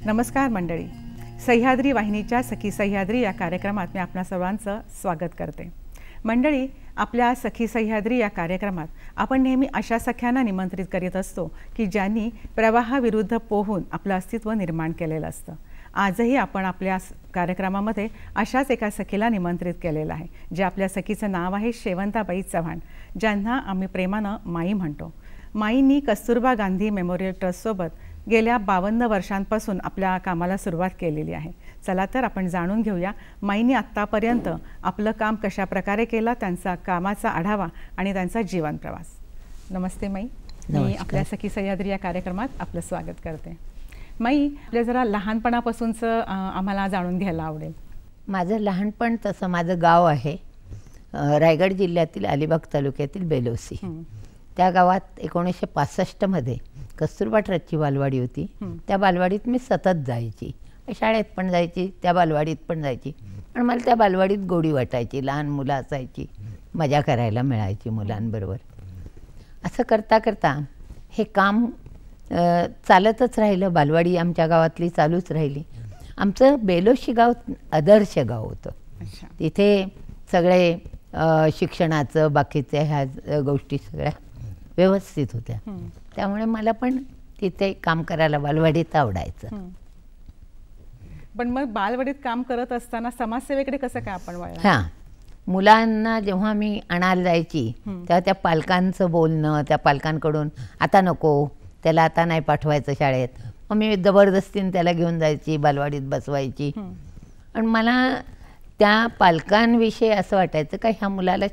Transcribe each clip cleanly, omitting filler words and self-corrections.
नमस्कार मंडळी, सह्याद्री वाहिनीच्या सखी सह्याद्री या कार्यक्रमात मी आपणा सर्वांचं स्वागत करते. मंडळी, आपल्या सखी सह्याद्री या कार्यक्रमात आपण नेहमी अशा सख्यांना निमंत्रित करीत असतो की ज्यांनी प्रवाहाविरुद्ध पोहून आपलं अस्तित्व निर्माण केलेलं असतं. आजही आपण आपल्या कार्यक्रमामध्ये अशाच एका सखीला निमंत्रित केलेलं आहे, जे आपल्या सखीचं नाव आहे शेवंताबाई चव्हाण, ज्यांना आम्ही प्रेमानं माई म्हणतो. माईंनी कस्तुरबा गांधी मेमोरियल ट्रस्टसोबत गेल्या 52 वर्षांपासून आपल्या कामाला सुरुवात केलेली आहे. चला तर आपण जाणून घेऊया माईंनी आत्तापर्यंत आपलं काम कशा प्रकारे केलं, त्यांचा कामाचा आढावा आणि त्यांचा जीवन प्रवास. नमस्ते माई, मी आपल्या सखी सह्याद्री या कार्यक्रमात आपलं स्वागत करते. माई, आपल्या जरा लहानपणापासूनचं आम्हाला जाणून घ्यायला आवडेल. माझं लहानपण तसं माझं गाव आहे रायगड जिल्ह्यातील अलिबाग तालुक्यातील बेलोसी. त्या गावात 1965 कस्तुरबा ट्रस्टची बालवाडी होती. त्या बालवाडीत मी सतत जायची, शाळेत पण जायची, त्या बालवाडीत पण जायची. पण मला त्या बालवाडीत गोडी वाटायची, लहान मुलं असायची, मजा करायला मिळायची मुलांबरोबर. असं करता करता हे काम चालतच राहिलं. बालवाडी आमच्या गावातली चालूच राहिली. आमचं बेलोशी गाव आदर्श गाव होतं. तिथे सगळे शिक्षणाचं बाकीचे ह्या गोष्टी सगळ्या व्यवस्थित होत्या. त्यामुळे मला पण तिथे काम करायला बालवाडीत आवडायचं. पण मग बालवाडीत काम करत असताना समाजसेवेकडे कसं काय आपण वळला? हां, मुलांना जेव्हा मी आणायला जायची तेव्हा त्या पालकांचं बोलणं, त्या पालकांकडून आता नको, त्याला आता नाही पाठवायचं शाळेत, मग मी जबरदस्तीने त्याला घेऊन जायची, बालवाडीत बसवायची. आणि मला त्या पालकांविषयी असं वाटायचं का ह्या मुलाला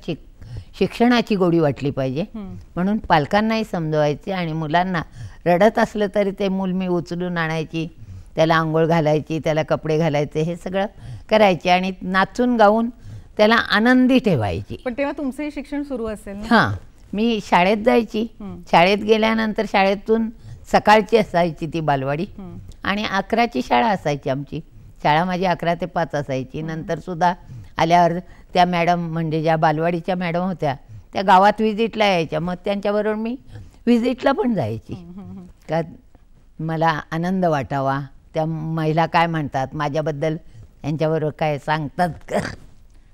शिक्षणाची गोडी वाटली पाहिजे, म्हणून पालकांनाही समजवायचे. आणि मुलांना रडत असलं तरी ते मूल मी उचलून आणायची, त्याला आंघोळ घालायची, त्याला कपडे घालायचे, हे सगळं करायचे आणि नाचून गाऊन त्याला आनंदी ठेवायची. पण तेव्हा तुमचंही शिक्षण सुरू असेल ना? हां, मी शाळेत जायची. शाळेत गेल्यानंतर शाळेतून सकाळची असायची ती बालवाडी आणि 11ची शाळा असायची आमची. शाळा माझी 11 ते 5 असायची. नंतरसुद्धा आल्यावर त्या मॅडम, म्हणजे ज्या बालवाडीच्या मॅडम होत्या, त्या गावात व्हिजिटला यायच्या. मग त्यांच्याबरोबर मी व्हिजिटला पण जायची, का मला आनंद वाटावा. त्या महिला काय म्हणतात माझ्याबद्दल, यांच्याबरोबर काय सांगतात का.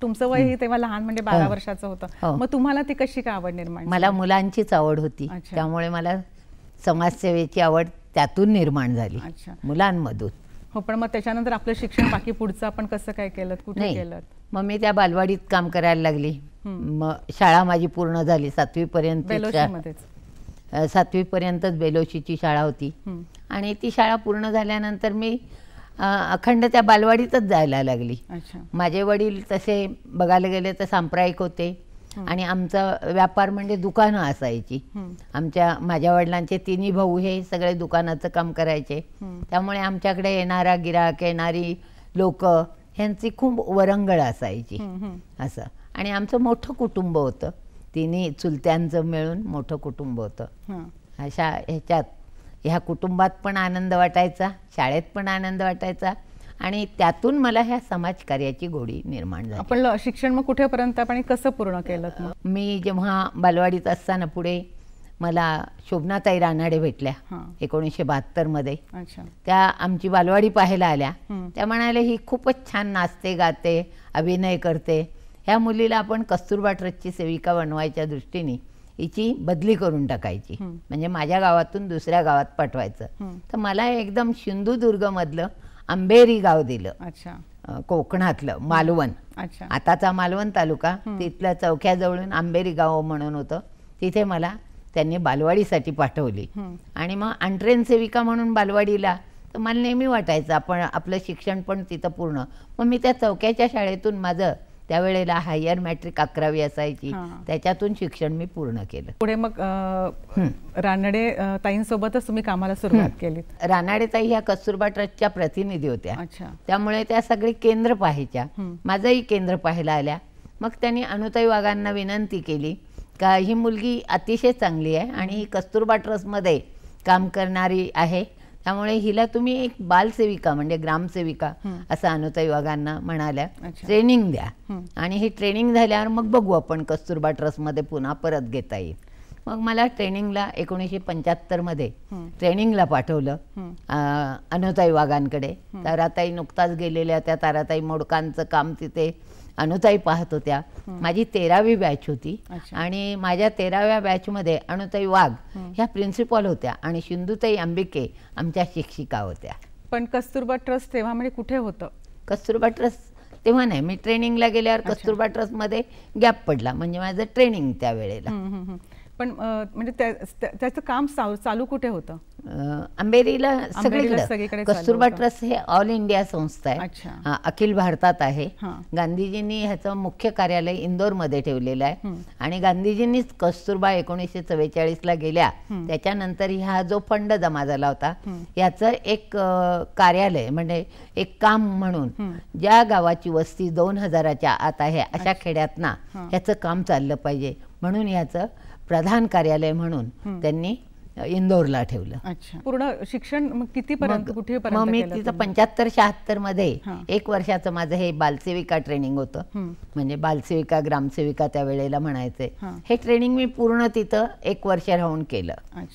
तुमचं वय तेव्हा लहान, म्हणजे 12 वर्षाचं होतं. मग तुम्हाला ती कशी काय आवड निर्माण? मला मुलांचीच आवड होती, त्यामुळे मला समाजसेवेची आवड त्यातून निर्माण झाली, मुलांमधून. हो, पण मग त्याच्यानंतर आपलं शिक्षण बाकी पुढचं आपण कसं काय केलं, कुठे केलं? मग मी त्या बालवाडीत काम करायला लागली. मग शाळा माझी पूर्ण झाली 7वी पर्यंत. 7वी पर्यंतच बेलोशीची शाळा होती. आणि ती शाळा पूर्ण झाल्यानंतर मी अखंड त्या बालवाडीतच जायला लागली. माझे वडील तसे बघायला गेले तर सांप्रदायिक होते आणि आमचा व्यापार म्हणजे दुकानं असायची. माझ्या वडिलांचे 3 भाऊ हे सगळे दुकानाचं काम करायचे. त्यामुळे आमच्याकडे येणारा गिराक, येणारी लोक ह्यांची खूप वरंगळ असायची असं. आणि आमचं मोठं कुटुंब होतं, 3 चुलत्यांचं मिळून मोठं कुटुंब होतं. अशा ह्याच्यात ह्या कुटुंबात पण आनंद वाटायचा, शाळेत पण आनंद वाटायचा आणि त्यातून मला ह्या समाजकार्याची गोडी निर्माण झाली. आपण शिक्षण मग कुठेपर्यंत आपण कसं पूर्ण केलं? मी जेव्हा बालवाडीत असताना पुढे मला शोभनाताई रानाडे भेटल्या 1972 त्या आमची बालवाडी पाहायला आल्या. त्या म्हणाल्या ही खूपच छान नाचते, गाते, अभिनय करते, ह्या मुलीला आपण कस्तुरबा ट्रस्टची सेविका बनवायच्या दृष्टीने हिची बदली करून टाकायची, म्हणजे माझ्या गावातून दुसऱ्या गावात पाठवायचं. तर मला एकदम सिंधुदुर्गमधलं अंबेरी गाव दिलं. कोकणातलं मालवण, अच्छा. आताचा मालवण तालुका, तिथल्या चौक्याजवळून आंबेरी गाव म्हणून होतं, तिथे मला त्यांनी बालवाडीसाठी पाठवली. आणि मग अंट्रेन सेविका म्हणून बालवाडीला, तर मला नेहमी वाटायचं आपण आपलं शिक्षण पण तिथं पूर्ण. मग मी त्या चौक्याच्या शाळेतून माझं त्यावेळेला हायर मॅट्रिक 11वी असायची, त्याच्यातून शिक्षण मी पूर्ण केलं. पुढे मग रानडे ताईंसोबतच तुम्ही कामाला सुरुवात केली. रानडे ताई ह्या कस्तुरबा ट्रस्टच्या प्रतिनिधी होत्या, त्यामुळे त्या सगळी केंद्र पाहायच्या. माझंही केंद्र पाहायला आल्या. मग त्यांनी अनुताई वाघांना विनंती केली का ही मुलगी अतिशय चांगली आहे आणि ही कस्तुरबा ट्रस्टमध्ये काम करणारी आहे, त्यामुळे हिला तुम्ही एक बालसेविका म्हणजे ग्रामसेविका असं अनुताई वाघांना म्हणाल्या, ट्रेनिंग द्या आणि ही ट्रेनिंग झाल्यावर मग बघू आपण कस्तुरबा ट्रस्टमध्ये पुन्हा परत घेता येईल. मग मला ट्रेनिंगला 1975 मध्ये ट्रेनिंगला पाठवलं अनुताई वाघांकडे. ताराताई नुकताच गेलेल्या त्या ताराताई मोडकांचं काम तिथे अनुताई पाहत होत्या. माझी 13वी बॅच होती आणि माझ्या 13व्या बॅचमध्ये अनुताई वाघ ह्या प्रिन्सिपल होत्या आणि सिंधुताई अंबिके आमच्या शिक्षिका होत्या. पण कस्तुरबा ट्रस्ट तेव्हा म्हणजे कुठे होतं? कस्तुरबा ट्रस्ट तेव्हा नाही, मी ट्रेनिंगला गेल्यावर कस्तुरबा ट्रस्टमध्ये गॅप पडला, म्हणजे माझं ट्रेनिंग त्यावेळेला. पण म्हणजे त्याचं काम चालू कुठे होतं? अंबेरीला सगळीकडे. कस्तुरबा ट्रस्ट हे ऑल इंडिया संस्था आहे, अखिल भारतात आहे. गांधीजींनी ह्याचं मुख्य कार्यालय इंदोरमध्ये ठेवलेलं आहे आणि गांधीजींनीच कस्तुरबा 1944ला गेल्या त्याच्यानंतर हा जो फंड जमा झाला होता याचं एक कार्यालय म्हणजे एक काम म्हणून ज्या गावाची वस्ती 2000च्या आत आहे अशा खेड्यातना ह्याचं काम चाललं पाहिजे म्हणून ह्याचं प्रधान कार्यालय म्हणून त्यांनी इंदोरला ठेवलं. पूर्ण शिक्षण कितीपर्यंत कुठेपर्यंत? मग मी तिथं 75-76 मध्ये 1 वर्षाचं माझं हे बालसेविका ट्रेनिंग होतं, म्हणजे बालसेविका ग्रामसेविका त्यावेळेला म्हणायचे. हे ट्रेनिंग मी पूर्ण तिथं 1 वर्ष राहून केलं.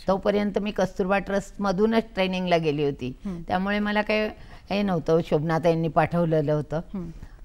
तोपर्यंत मी कस्तुरबा ट्रस्ट मधूनच ट्रेनिंगला गेली होती, त्यामुळे मला काही हे नव्हतं. शोभनाताईंनी पाठवलेलं होतं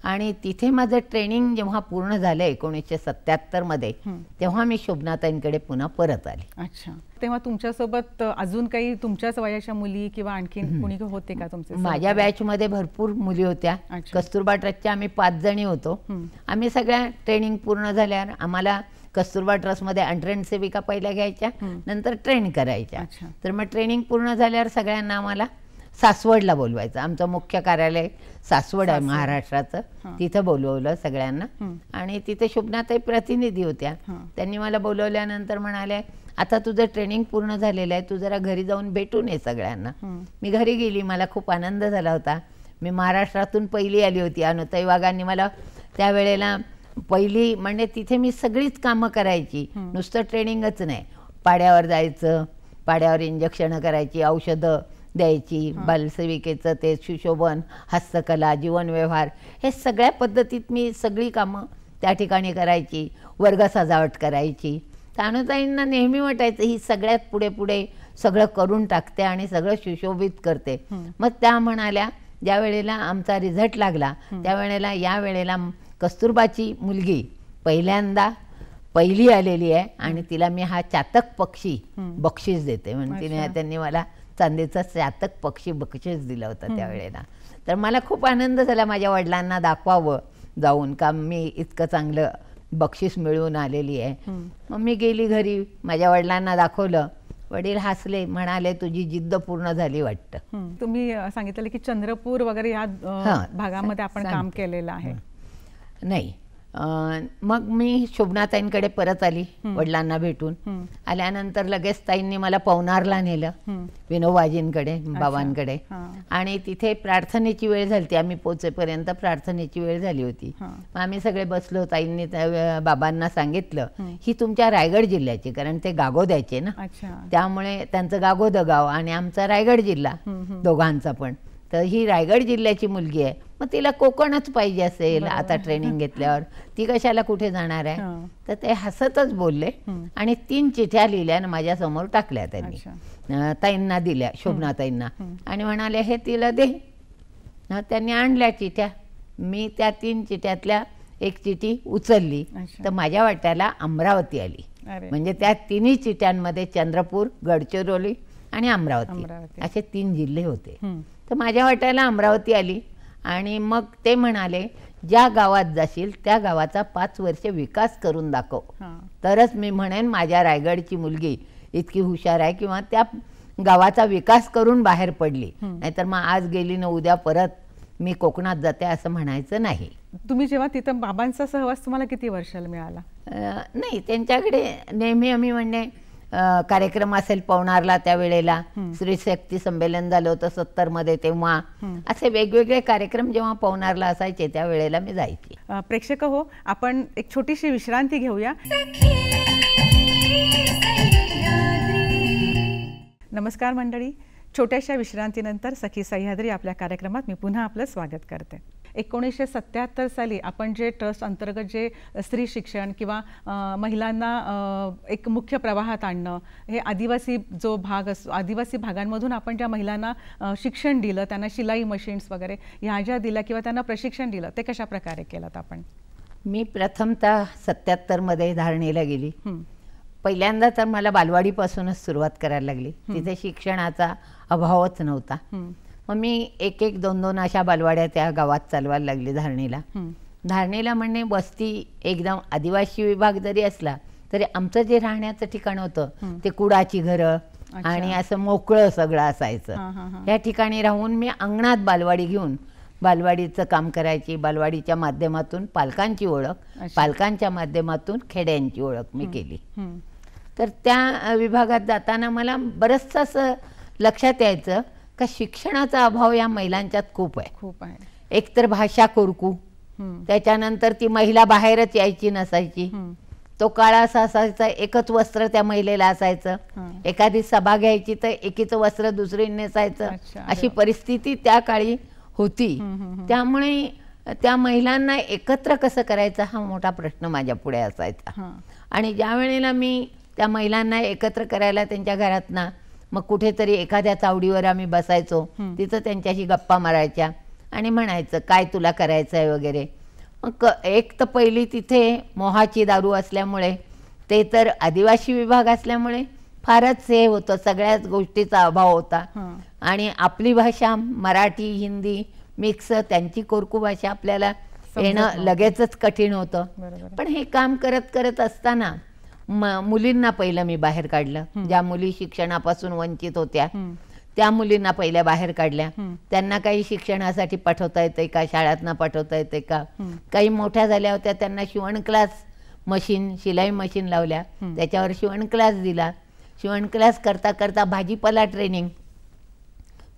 आणि तिथे माझं ट्रेनिंग जेव्हा पूर्ण झालं 1977 मध्ये, तेव्हा मी शोभनाताईंकडे पुन्हा परत आले. अच्छा. तेव्हा तुमच्यासोबत अजून काही तुमच्याच वयाच्या मुली किंवा आणखीन कोणी होते का तुमचे? माझ्या बॅचमध्ये भरपूर मुली होत्या. कस्तुरबा ट्रस्टच्या आम्ही 5 जणी होतो. आम्ही सगळ्या ट्रेनिंग पूर्ण झाल्यावर आम्हाला कस्तुरबा ट्रस्टमध्ये अंट्रेन सेविका पहिल्या घ्यायच्या, नंतर ट्रेन करायच्या. तर मग ट्रेनिंग पूर्ण झाल्यावर सगळ्यांना आम्हाला सासवडला बोलवायचं. आमचं मुख्य कार्यालय सासवड आहे महाराष्ट्राचं, तिथं बोलवलं सगळ्यांना आणि तिथे शोभनाताई प्रतिनिधी होत्या. त्यांनी मला बोलवल्यानंतर म्हणाले आता तुझं ट्रेनिंग पूर्ण झालेलं आहे, तू जरा घरी जाऊन भेटून ये सगळ्यांना. मी घरी गेली, मला खूप आनंद झाला होता. मी महाराष्ट्रातून पहिली आली होती. अनुताई वाघांनी मला त्यावेळेला पहिली म्हणजे तिथे मी सगळीच कामं करायची, नुसतं ट्रेनिंगच नाही. पाड्यावर जायचं, पाड्यावर इंजेक्शनं करायची, औषधं द्यायची, बालसेविकेचं ते सुशोभन, हस्तकला, जीवनव्यवहार, हे सगळ्या पद्धतीत मी सगळी कामं त्या ठिकाणी करायची. वर्ग सजावट करायची. अनुताईंना नेहमी वाटायचं ही सगळ्यात पुढे पुढे सगळं करून टाकते आणि सगळं सुशोभित करते. मग त्या म्हणाल्या ज्या वेळेला आमचा रिझल्ट लागला त्यावेळेला या वेळेला कस्तुरबाची मुलगी पहिल्यांदा पहिली आलेली आहे आणि तिला मी हा चातक पक्षी बक्षीस देते म्हणजे त्यांनी मला चांदीचा चातक पक्षी बक्षीस दिला होता त्यावेळेला. तर मला खूप आनंद झाला माझ्या वडिलांना दाखवावं जाऊन का मी इतकं चांगलं बक्षीस मिळवून आलेली आहे. मग मी गेली घरी, माझ्या वडिलांना दाखवलं. वडील हसले, म्हणाले तुझी जिद्द पूर्ण झाली वाटतं. तुम्ही सांगितलं की चंद्रपूर वगैरे या भागामध्ये आपण काम केलेलं आहे. नाही, मग मी शोभनाताईंकडे परत आली वडिलांना भेटून. आल्यानंतर लगेच ताईंनी मला पवनारला नेलं विनोबाजींकडे, बाबांकडे. आणि तिथे प्रार्थनेची वेळ झाली, आम्ही पोचेपर्यंत प्रार्थनेची वेळ झाली होती. आम्ही सगळे बसलो. ताईंनी बाबांना सांगितलं ही तुमच्या रायगड जिल्ह्याची, कारण ते गागोद्याचे ना, त्यामुळे त्यांचं गागोद गाव आणि आमचा रायगड जिल्हा दोघांचा पण. तर ही रायगड जिल्ह्याची मुलगी आहे, मग तिला कोकणच पाहिजे असेल आता ट्रेनिंग घेतल्यावर, ती कशाला कुठे जाणार आहे. तर ते हसतच बोलले आणि 3 चिठ्ठ्या लिहिल्या आणि माझ्यासमोर टाकल्या त्यांनी, ताईंना दिल्या, शोभनाताईंना, आणि म्हणाले हे तिला दे. त्यांनी आणल्या चिठ्ठ्या. मी त्या 3 चिठ्ठ्यातल्या एक चिठ्ठी उचलली तर माझ्या वाट्याला अमरावती आली. म्हणजे त्या 3ही चिठ्ठ्यांमध्ये चंद्रपूर, गडचिरोली आणि अमरावती असे 3 जिल्हे होते. तर माझ्या वाट्याला अमरावती आली आणि मग ते म्हणाले ज्या गावात जाशील त्या गावाचा 5 वर्ष विकास करून दाखव, तरच मी म्हणेन माझ्या रायगडची मुलगी इतकी हुशार आहे किंवा त्या गावाचा विकास करून बाहेर पडली, नाहीतर मग आज गेली ना उद्या परत मी कोकणात जाते असं म्हणायचं नाही. तुम्ही जेव्हा तिथं बाबांचा सहवास तुम्हाला किती वर्षाला मिळाला? नाही, त्यांच्याकडे नेहमी आम्ही म्हणजे कार्यक्रम असेल पवनारला, त्यावेळेला स्त्री शक्ती संमेलन झालं होतं 70 मध्ये, तेव्हा असे वेगवेगळे कार्यक्रम जेव्हा पवनारला असायचे त्यावेळेला मी जायची. प्रेक्षक हो, आपण एक छोटीशी विश्रांती घेऊया. नमस्कार मंडळी, छोट्याशा विश्रांतीनंतर सखी सह्याद्री आपल्या कार्यक्रमात मी पुन्हा आपलं स्वागत करते. 1977 साली आपण जे ट्रस्ट अंतर्गत जे स्त्री शिक्षण किंवा महिलांना एक मुख्य प्रवाहात आणणं, हे आदिवासी जो भाग असतो, आदिवासी भागांमधून आपण ज्या महिलांना शिक्षण दिलं, त्यांना शिलाई मशीन्स वगैरे ह्या ज्या दिल्या किंवा त्यांना प्रशिक्षण दिलं, ते कशा प्रकारे केलं आपण? मी प्रथमतः 77 मध्ये धारणेला गेली. पहिल्यांदा तर मला बालवाडीपासूनच सुरुवात करायला लागली. तिथे शिक्षणाचा अभावच नव्हता. मग मी 1-2 अशा बालवाड्या त्या गावात चालवायला लागली धारणेला. धारणेला म्हणजे वस्ती एकदम आदिवासी विभाग जरी असला तरी आमचं जे राहण्याचं ठिकाण होतं ते कुडाची घरं आणि असं मोकळं सगळं असायचं. या ठिकाणी राहून मी अंगणात बालवाडी घेऊन बालवाडीचं काम करायची. बालवाडीच्या माध्यमातून पालकांची ओळख, पालकांच्या माध्यमातून खेड्यांची ओळख मी केली. तर त्या विभागात जाताना मला बरंचसं असं लक्षात यायचं का शिक्षणाचा अभाव या महिलांच्यात खूप आहे. एकतर भाषा कोरकू, त्याच्यानंतर ती महिला बाहेरच यायची नसायची. तो काळ असा असायचा, एकच वस्त्र त्या महिलेला असायचं. एखादी सभा घ्यायची तर एकीचं वस्त्र दुसरी नेसायचं, अशी परिस्थिती त्या काळी होती. त्यामुळे त्या महिलांना एकत्र कसं करायचं हा मोठा प्रश्न माझ्या पुढे असायचा. आणि ज्या वेळेला मी त्या महिलांना एकत्र करायला त्यांच्या घरातना मग कुठेतरी एखाद्या चावडीवर आम्ही बसायचो, तिथं त्यांच्याशी गप्पा मारायच्या आणि म्हणायचं काय तुला करायचं आहे वगैरे. मग एक तर पहिली तिथे मोहाची दारू असल्यामुळे, ते तर आदिवासी विभाग असल्यामुळे फारच हे होतं, सगळ्याच गोष्टीचा अभाव होता. आणि आपली भाषा मराठी हिंदी मिक्स, त्यांची कोरकू भाषा आपल्याला येणं लगेचच कठीण होतं. पण हे काम करत करत असताना मुलींना पहिलं मी बाहेर काढलं. ज्या मुली शिक्षणापासून वंचित होत्या त्या मुलींना पहिल्या बाहेर काढल्या. त्यांना काही शिक्षणासाठी पाठवता येते का, शाळांना पाठवता येते का. काही मोठ्या झाल्या होत्या, त्यांना शिवण क्लास मशीन, शिलाई मशीन लावल्या, त्याच्यावर शिवण क्लास दिला. शिवण क्लास करता करता भाजीपाला ट्रेनिंग,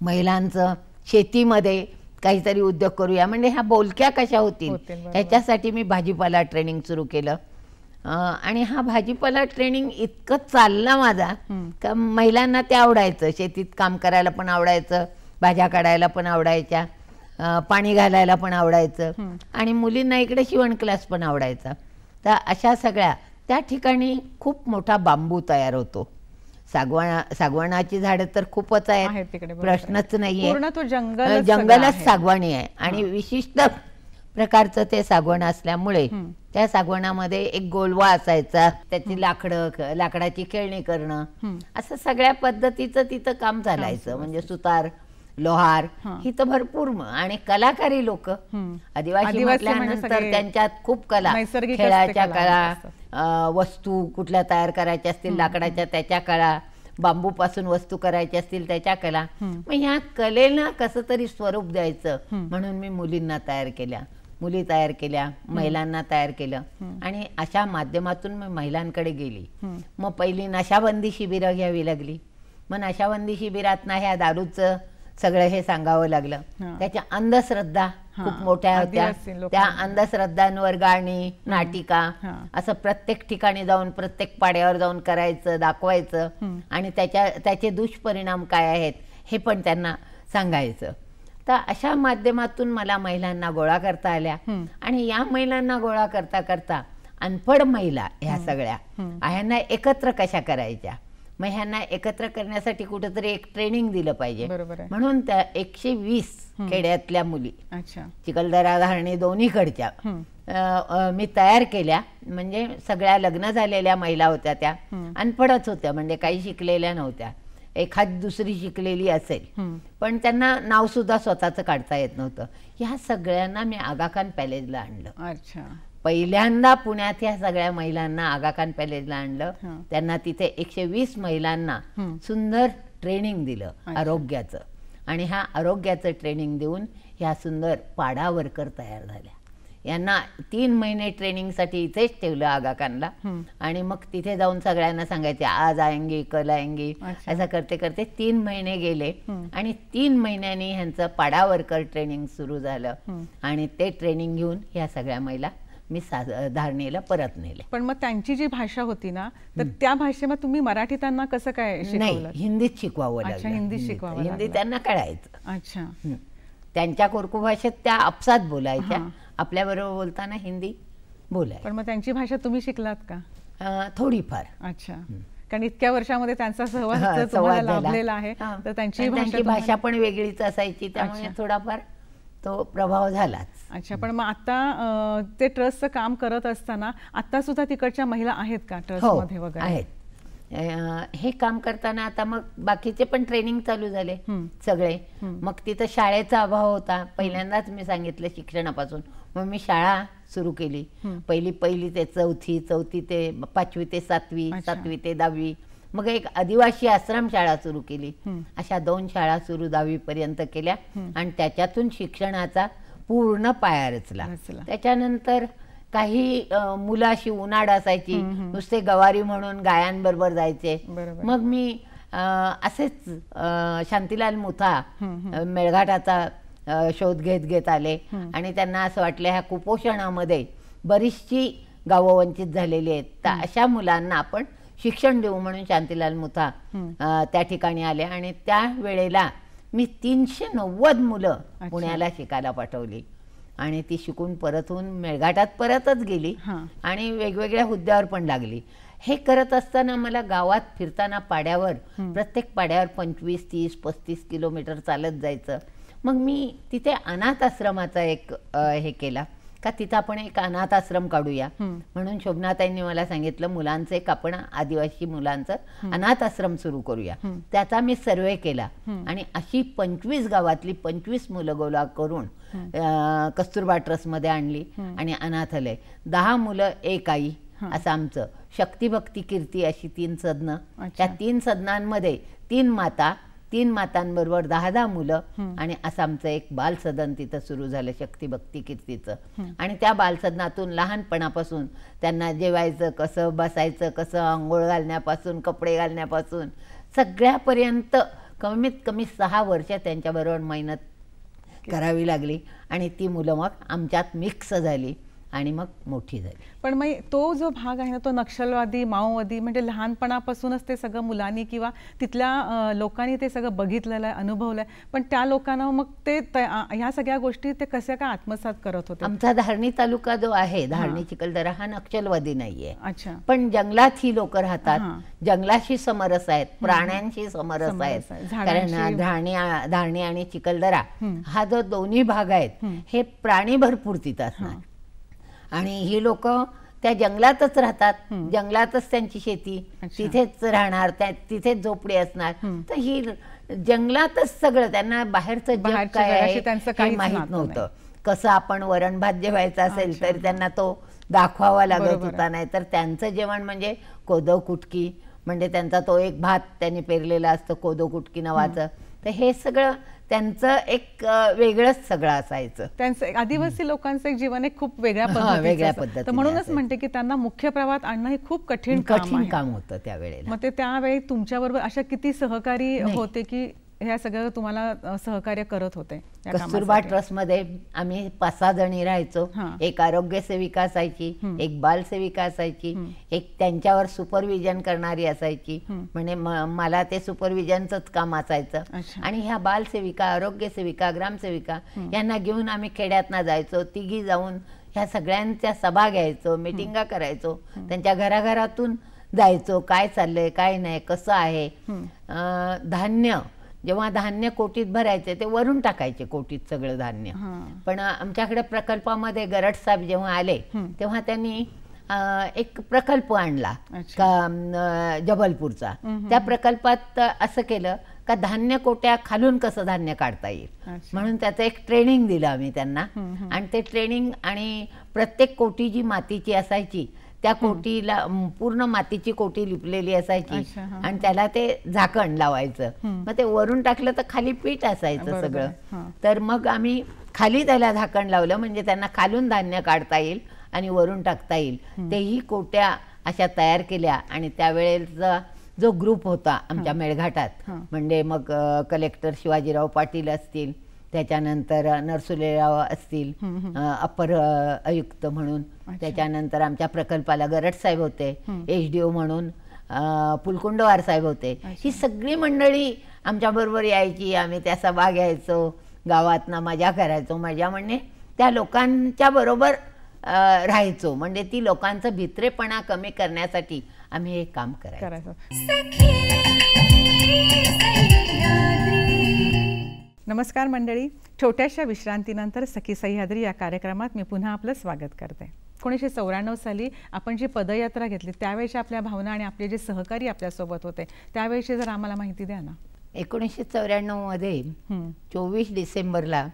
महिलांचं शेतीमध्ये काहीतरी उद्योग करूया म्हणजे ह्या बोलक्या कशा होतील ह्याच्यासाठी मी भाजीपाला ट्रेनिंग सुरू केलं. आणि हा भाजीपाला ट्रेनिंग इतकं चालला माझा का महिलांना ते आवडायचं. शेतीत काम करायला पण आवडायचं, भाज्या काढायला पण आवडायच्या, पाणी घालायला पण आवडायचं, आणि मुलींना इकडे शिवण क्लास पण आवडायचा. तर अशा सगळ्या त्या ठिकाणी खूप मोठा बांबू तयार होतो. सागवानाची झाडं तर खूपच आहेत, प्रश्नच नाहीये. जंगलच सागवानी आहे आणि विशिष्ट प्रकारचं ते सागवान असल्यामुळे त्या सागवानामध्ये एक गोलवा असायचा, त्याची लाकडाची खेळणी करणं, असं सगळ्या पद्धतीचं तिथं काम चालायचं. म्हणजे सुतार, लोहार ही तर भरपूर, आणि कलाकारी लोक आदिवासी म्हटल्यानंतर त्यांच्यात खूप कला, खेळाच्या कला, वस्तू कुठल्या तयार करायच्या असतील लाकडाच्या त्याच्या कला, बांबूपासून वस्तू करायच्या असतील त्याच्या कला. मग ह्या कलेला कसं तरी स्वरूप द्यायचं म्हणून मी मुलींना तयार केल्या, मुली तयार केल्या, महिलांना तयार केलं, आणि अशा माध्यमातून मी महिलांकडे गेली. मग पहिली नशाबंदी शिबिरं घ्यावी लागली. मग नशाबंदी शिबिरात ह्या दारूचं सगळं हे सांगावं लागलं. त्याच्या अंधश्रद्धा खूप मोठ्या होत्या. त्या अंधश्रद्धांवर गाणी, नाटिका असं प्रत्येक ठिकाणी जाऊन, प्रत्येक पाड्यावर जाऊन करायचं, दाखवायचं, आणि त्याचे दुष्परिणाम काय आहेत हे पण त्यांना सांगायचं. तर अशा माध्यमातून मला महिलांना गोळा करता आल्या. आणि या महिलांना गोळा करता करता अनपढ महिला ह्या सगळ्या ह्यांना एकत्र कशा करायच्या, मग ह्यांना एकत्र करण्यासाठी कुठेतरी एक ट्रेनिंग दिलं पाहिजे. म्हणून त्या 120 खेड्यातल्या मुली, चिखलदरा धारणी दोन्हीकडच्या, मी तयार केल्या. म्हणजे सगळ्या लग्न झालेल्या महिला होत्या, त्या अनपढच होत्या, म्हणजे काही शिकलेल्या नव्हत्या. एखादी दुसरी शिकलेली असेल, पण त्यांना नाव सुद्धा स्वतःचं काढता येत नव्हतं. ह्या सगळ्यांना मी आगा खान पॅलेसला आणलं. अच्छा. पहिल्यांदा पुण्यात ह्या सगळ्या महिलांना आगा खान पॅलेसला आणलं. त्यांना तिथे 120 महिलांना सुंदर ट्रेनिंग दिलं आरोग्याचं, आणि ह्या आरोग्याचं ट्रेनिंग देऊन ह्या सुंदर पाडा वर्कर तयार झाल्या. यांना 3 महिने ट्रेनिंगसाठी इथेच ठेवलं आगा खानला, आणि मग तिथे जाऊन सगळ्यांना सांगायचे आज आएंगे कल आएंगे, असं करते करते 3 महिने गेले. आणि 3 महिन्यांनी ह्यांचं पाडा वर्कर ट्रेनिंग सुरू झालं, आणि ते ट्रेनिंग घेऊन ह्या सगळ्या महिला मी धारणीला परत नेले. पण मग त्यांची जी भाषा होती ना, तर त्या भाषेमध्ये तुम्ही मराठी त्यांना कसं काय शिकवलं? नाही, हिंदीत शिकवावं लागलं. हिंदीत शिकवावं. हिंदी त्यांना कळायचं. अच्छा. त्यांच्या कोरकू भाषेत त्या आपसात बोलायच्या, आपल्याबरोबर बोलताना हिंदी बोलायचं. पण मग त्यांची भाषा तुम्ही शिकलात का? थोडीफार. अच्छा. कारण इतक्या वर्षामध्ये त्यांचा सहवास लाभलेला आहे, तर त्यांची भाषा पण वेगळीच असायची, त्यामुळे थोडाफार तो प्रभाव झालाच. अच्छा. पण मग आता ते ट्रस्टचं काम करत असताना आता सुद्धा तिकडच्या महिला आहेत का ट्रस्टमध्ये वगैरे? आहेत. हे काम करताना आता मग बाकीचे पण ट्रेनिंग चालू झाले सगळे. मग तिथं शाळेचा अभाव होता. पहिल्यांदाच मी सांगितलं शिक्षणापासून, मग मी शाळा सुरू केली. पहिली ते चौथी, चौथी ते 5वी ते 7वी, 7वी ते 10वी. मग एक आदिवासी आश्रम शाळा सुरू केली. अशा 2 शाळा सुरू 10वी पर्यंत केल्या, आणि त्याच्यातून शिक्षणाचा पूर्ण पाया रचला. त्याच्यानंतर काही मुलं अशी उन्हाळ असायची, नुसते गवारी म्हणून गायांबरोबर जायचे. मग मी असेच शांतीलाल मुथा मेळघाटाचा शोध घेत आले, आणि त्यांना असं वाटलं ह्या कुपोषणामध्ये बरीचशी गावं वंचित झालेली आहेत, तर अशा मुलांना आपण शिक्षण देऊ म्हणून शांतीलाल मुथा त्या ठिकाणी आले. आणि त्या वेळेला मी 390 मुलं पुण्याला शिकायला पाठवली, आणि ती शिकून परत होऊन मेळघाटात परतच गेली, आणि वेगवेगळ्या हुद्द्यावर पण लागली. हे करत असताना मला गावात फिरताना पाड्यावर, प्रत्येक पाड्यावर 25, 30, 35 किलोमीटर चालत जायचं. मग मी तिथे अनाथ आश्रमाचा एक हे केला का तिथं आपण एक अनाथ आश्रम काढूया म्हणून शोभनाताईंनी मला सांगितलं मुलांचं एक आपण आदिवासी मुलांचं अनाथ आश्रम सुरू करूया. त्याचा मी सर्वे केला आणि अशी 25 गावातली 25 मुलं गोळा करून कस्तुरबा ट्रस्टमध्ये आणली आणि अनाथालय 10 मुलं एक आई असं आमचं शक्ती भक्ती कीर्ती अशी 3 सदनं. त्या 3 सदनांमध्ये 3 मातांबरोबर 10 मुलं आणि असं आमचं एक बालसदन तिथं सुरू झालं शक्ती भक्ती कीर्तीचं. आणि त्या बालसदनातून लहानपणापासून त्यांना जेवायचं कसं, बसायचं कसं, आंघोळ घालण्यापासून कपडे घालण्यापासून सगळ्यापर्यंत कमीत कमी 6 वर्ष त्यांच्याबरोबर मेहनत करावी लागली आणि ती मुलं मग आमच्यात मिक्स झाली आणि मग मोठी झाली. पण मग तो जो भाग आहे ना तो नक्षलवादी माओवादी म्हणजे लहानपणापासूनच ते सगळं मुलांनी किंवा तिथल्या लोकांनी ते सगळं बघितलेलं आहे अनुभवलं आहे. पण त्या लोकांना मग ते ह्या सगळ्या गोष्टी ते कशा काय आत्मसात करत होते? आमचा धारणी तालुका जो आहे धारणी चिखलदरा हा नक्षलवादी नाहीये. अच्छा. पण जंगलात ही लोक राहतात, जंगलाशी समरस आहेत, प्राण्यांशी समरस आहेत. कारण धारणी आणि चिखलदरा हा जो दोन्ही भाग आहेत हे प्राणी भरपूर तिथं असणार आणि ही लोक त्या जंगलातच राहतात, जंगलातच त्यांची शेती, तिथेच राहणार, तिथेच झोपडी असणार. तर ही जंगलातच सगळं त्यांना बाहेरचं जग काय आहे हे माहित नव्हतं. कसं आपण वरण भात जेवायचा असेल तर त्यांना तो दाखवावा लागत होता. नाही तर त्यांचं जेवण म्हणजे कोदो कुटकी म्हणजे त्यांचा तो एक भात त्यांनी पेरलेला असतं कोदो कुटकी नावाचं. तर हे सगळं त्यांचं एक वेगळंच सगळं असायचं. त्यांचं आदिवासी लोकांचं एक जीवन एक खूप वेगळ्या पद्धतीचं. म्हणूनच म्हणते की त्यांना मुख्य प्रवाहात आणणं हे खूप कठीण काम होतं त्यावेळेला. मग ते त्यावेळी तुमच्याबरोबर अशा किती सहकारी होते की ह्या सगळं तुम्हाला सहकार्य करत होते? कस्तुरबा ट्रस्ट मध्ये आम्ही 5-6 जणी राहायचो. एक आरोग्य सेविका असायची, एक बाल सेविका असायची, एक त्यांच्यावर सुपरविजन करणारी असायची. म्हणजे मला ते सुपरविजनच काम असायचं. आणि ह्या बाल सेविका, आरोग्य सेविका, ग्रामसेविका यांना घेऊन आम्ही खेड्यातना जायचो. तिघी जाऊन ह्या सगळ्यांच्या सभा घ्यायचो, मिटिंगा करायचो, त्यांच्या घराघरातून जायचो, काय चाललंय काय नाही, कसं आहे. धान्य जेव्हा धान्य कोटीत भरायचे ते वरून टाकायचे कोटीत सगळं धान्य. पण आमच्याकडे प्रकल्पामध्ये गरड साहेब जेव्हा आले तेव्हा त्यांनी एक प्रकल्प आणला का जबलपूरचा. त्या प्रकल्पात असं केलं का धान्य कोट्या खालून कसं धान्य काढता येईल म्हणून त्याचं एक ट्रेनिंग दिलं आम्ही त्यांना. आणि ते ट्रेनिंग आणि प्रत्येक कोटी जी मातीची असायची त्या कोटीला पूर्ण मातीची कोटी लिपलेली असायची आणि त्याला ते झाकण लावायचं. मग ते वरून टाकलं तर खाली पीठ असायचं सगळं. तर मग आम्ही खाली त्याला झाकण लावलं म्हणजे त्यांना खालून धान्य काढता येईल आणि वरून टाकता येईल. तेही कोट्या अशा तयार केल्या. आणि त्यावेळेचा जो ग्रुप होता आमच्या मेळघाटात म्हणजे मग कलेक्टर शिवाजीराव पाटील असतील, त्याच्यानंतर नरसुलेराव असतील अपर आयुक्त म्हणून, त्याच्यानंतर आमच्या प्रकल्पाला गरड साहेब होते, HDO म्हणून पुलकुंडवार साहेब होते. ही सगळी मंडळी आमच्याबरोबर यायची. आम्ही त्या सभा घ्यायचो, गावातना मजा करायचो. मजा म्हणजे त्या लोकांच्या बरोबर राहायचो. म्हणजे ती लोकांचं भित्रेपणा कमी करण्यासाठी आम्ही हे काम करायचो. नमस्कार मंडळी, छोट्याशा विश्रांतीनंतर सखी सह्याद्री या कार्यक्रमात मी पुन्हा आपलं स्वागत करते. 1994 साली आपण जी पदयात्रा घेतली त्यावेळेच्या आपल्या भावना आणि आपले जे सहकारी आपल्यासोबत होते त्यावेळेची जर आम्हाला माहिती द्या ना. 1994 मध्ये 24 डिसेंबरला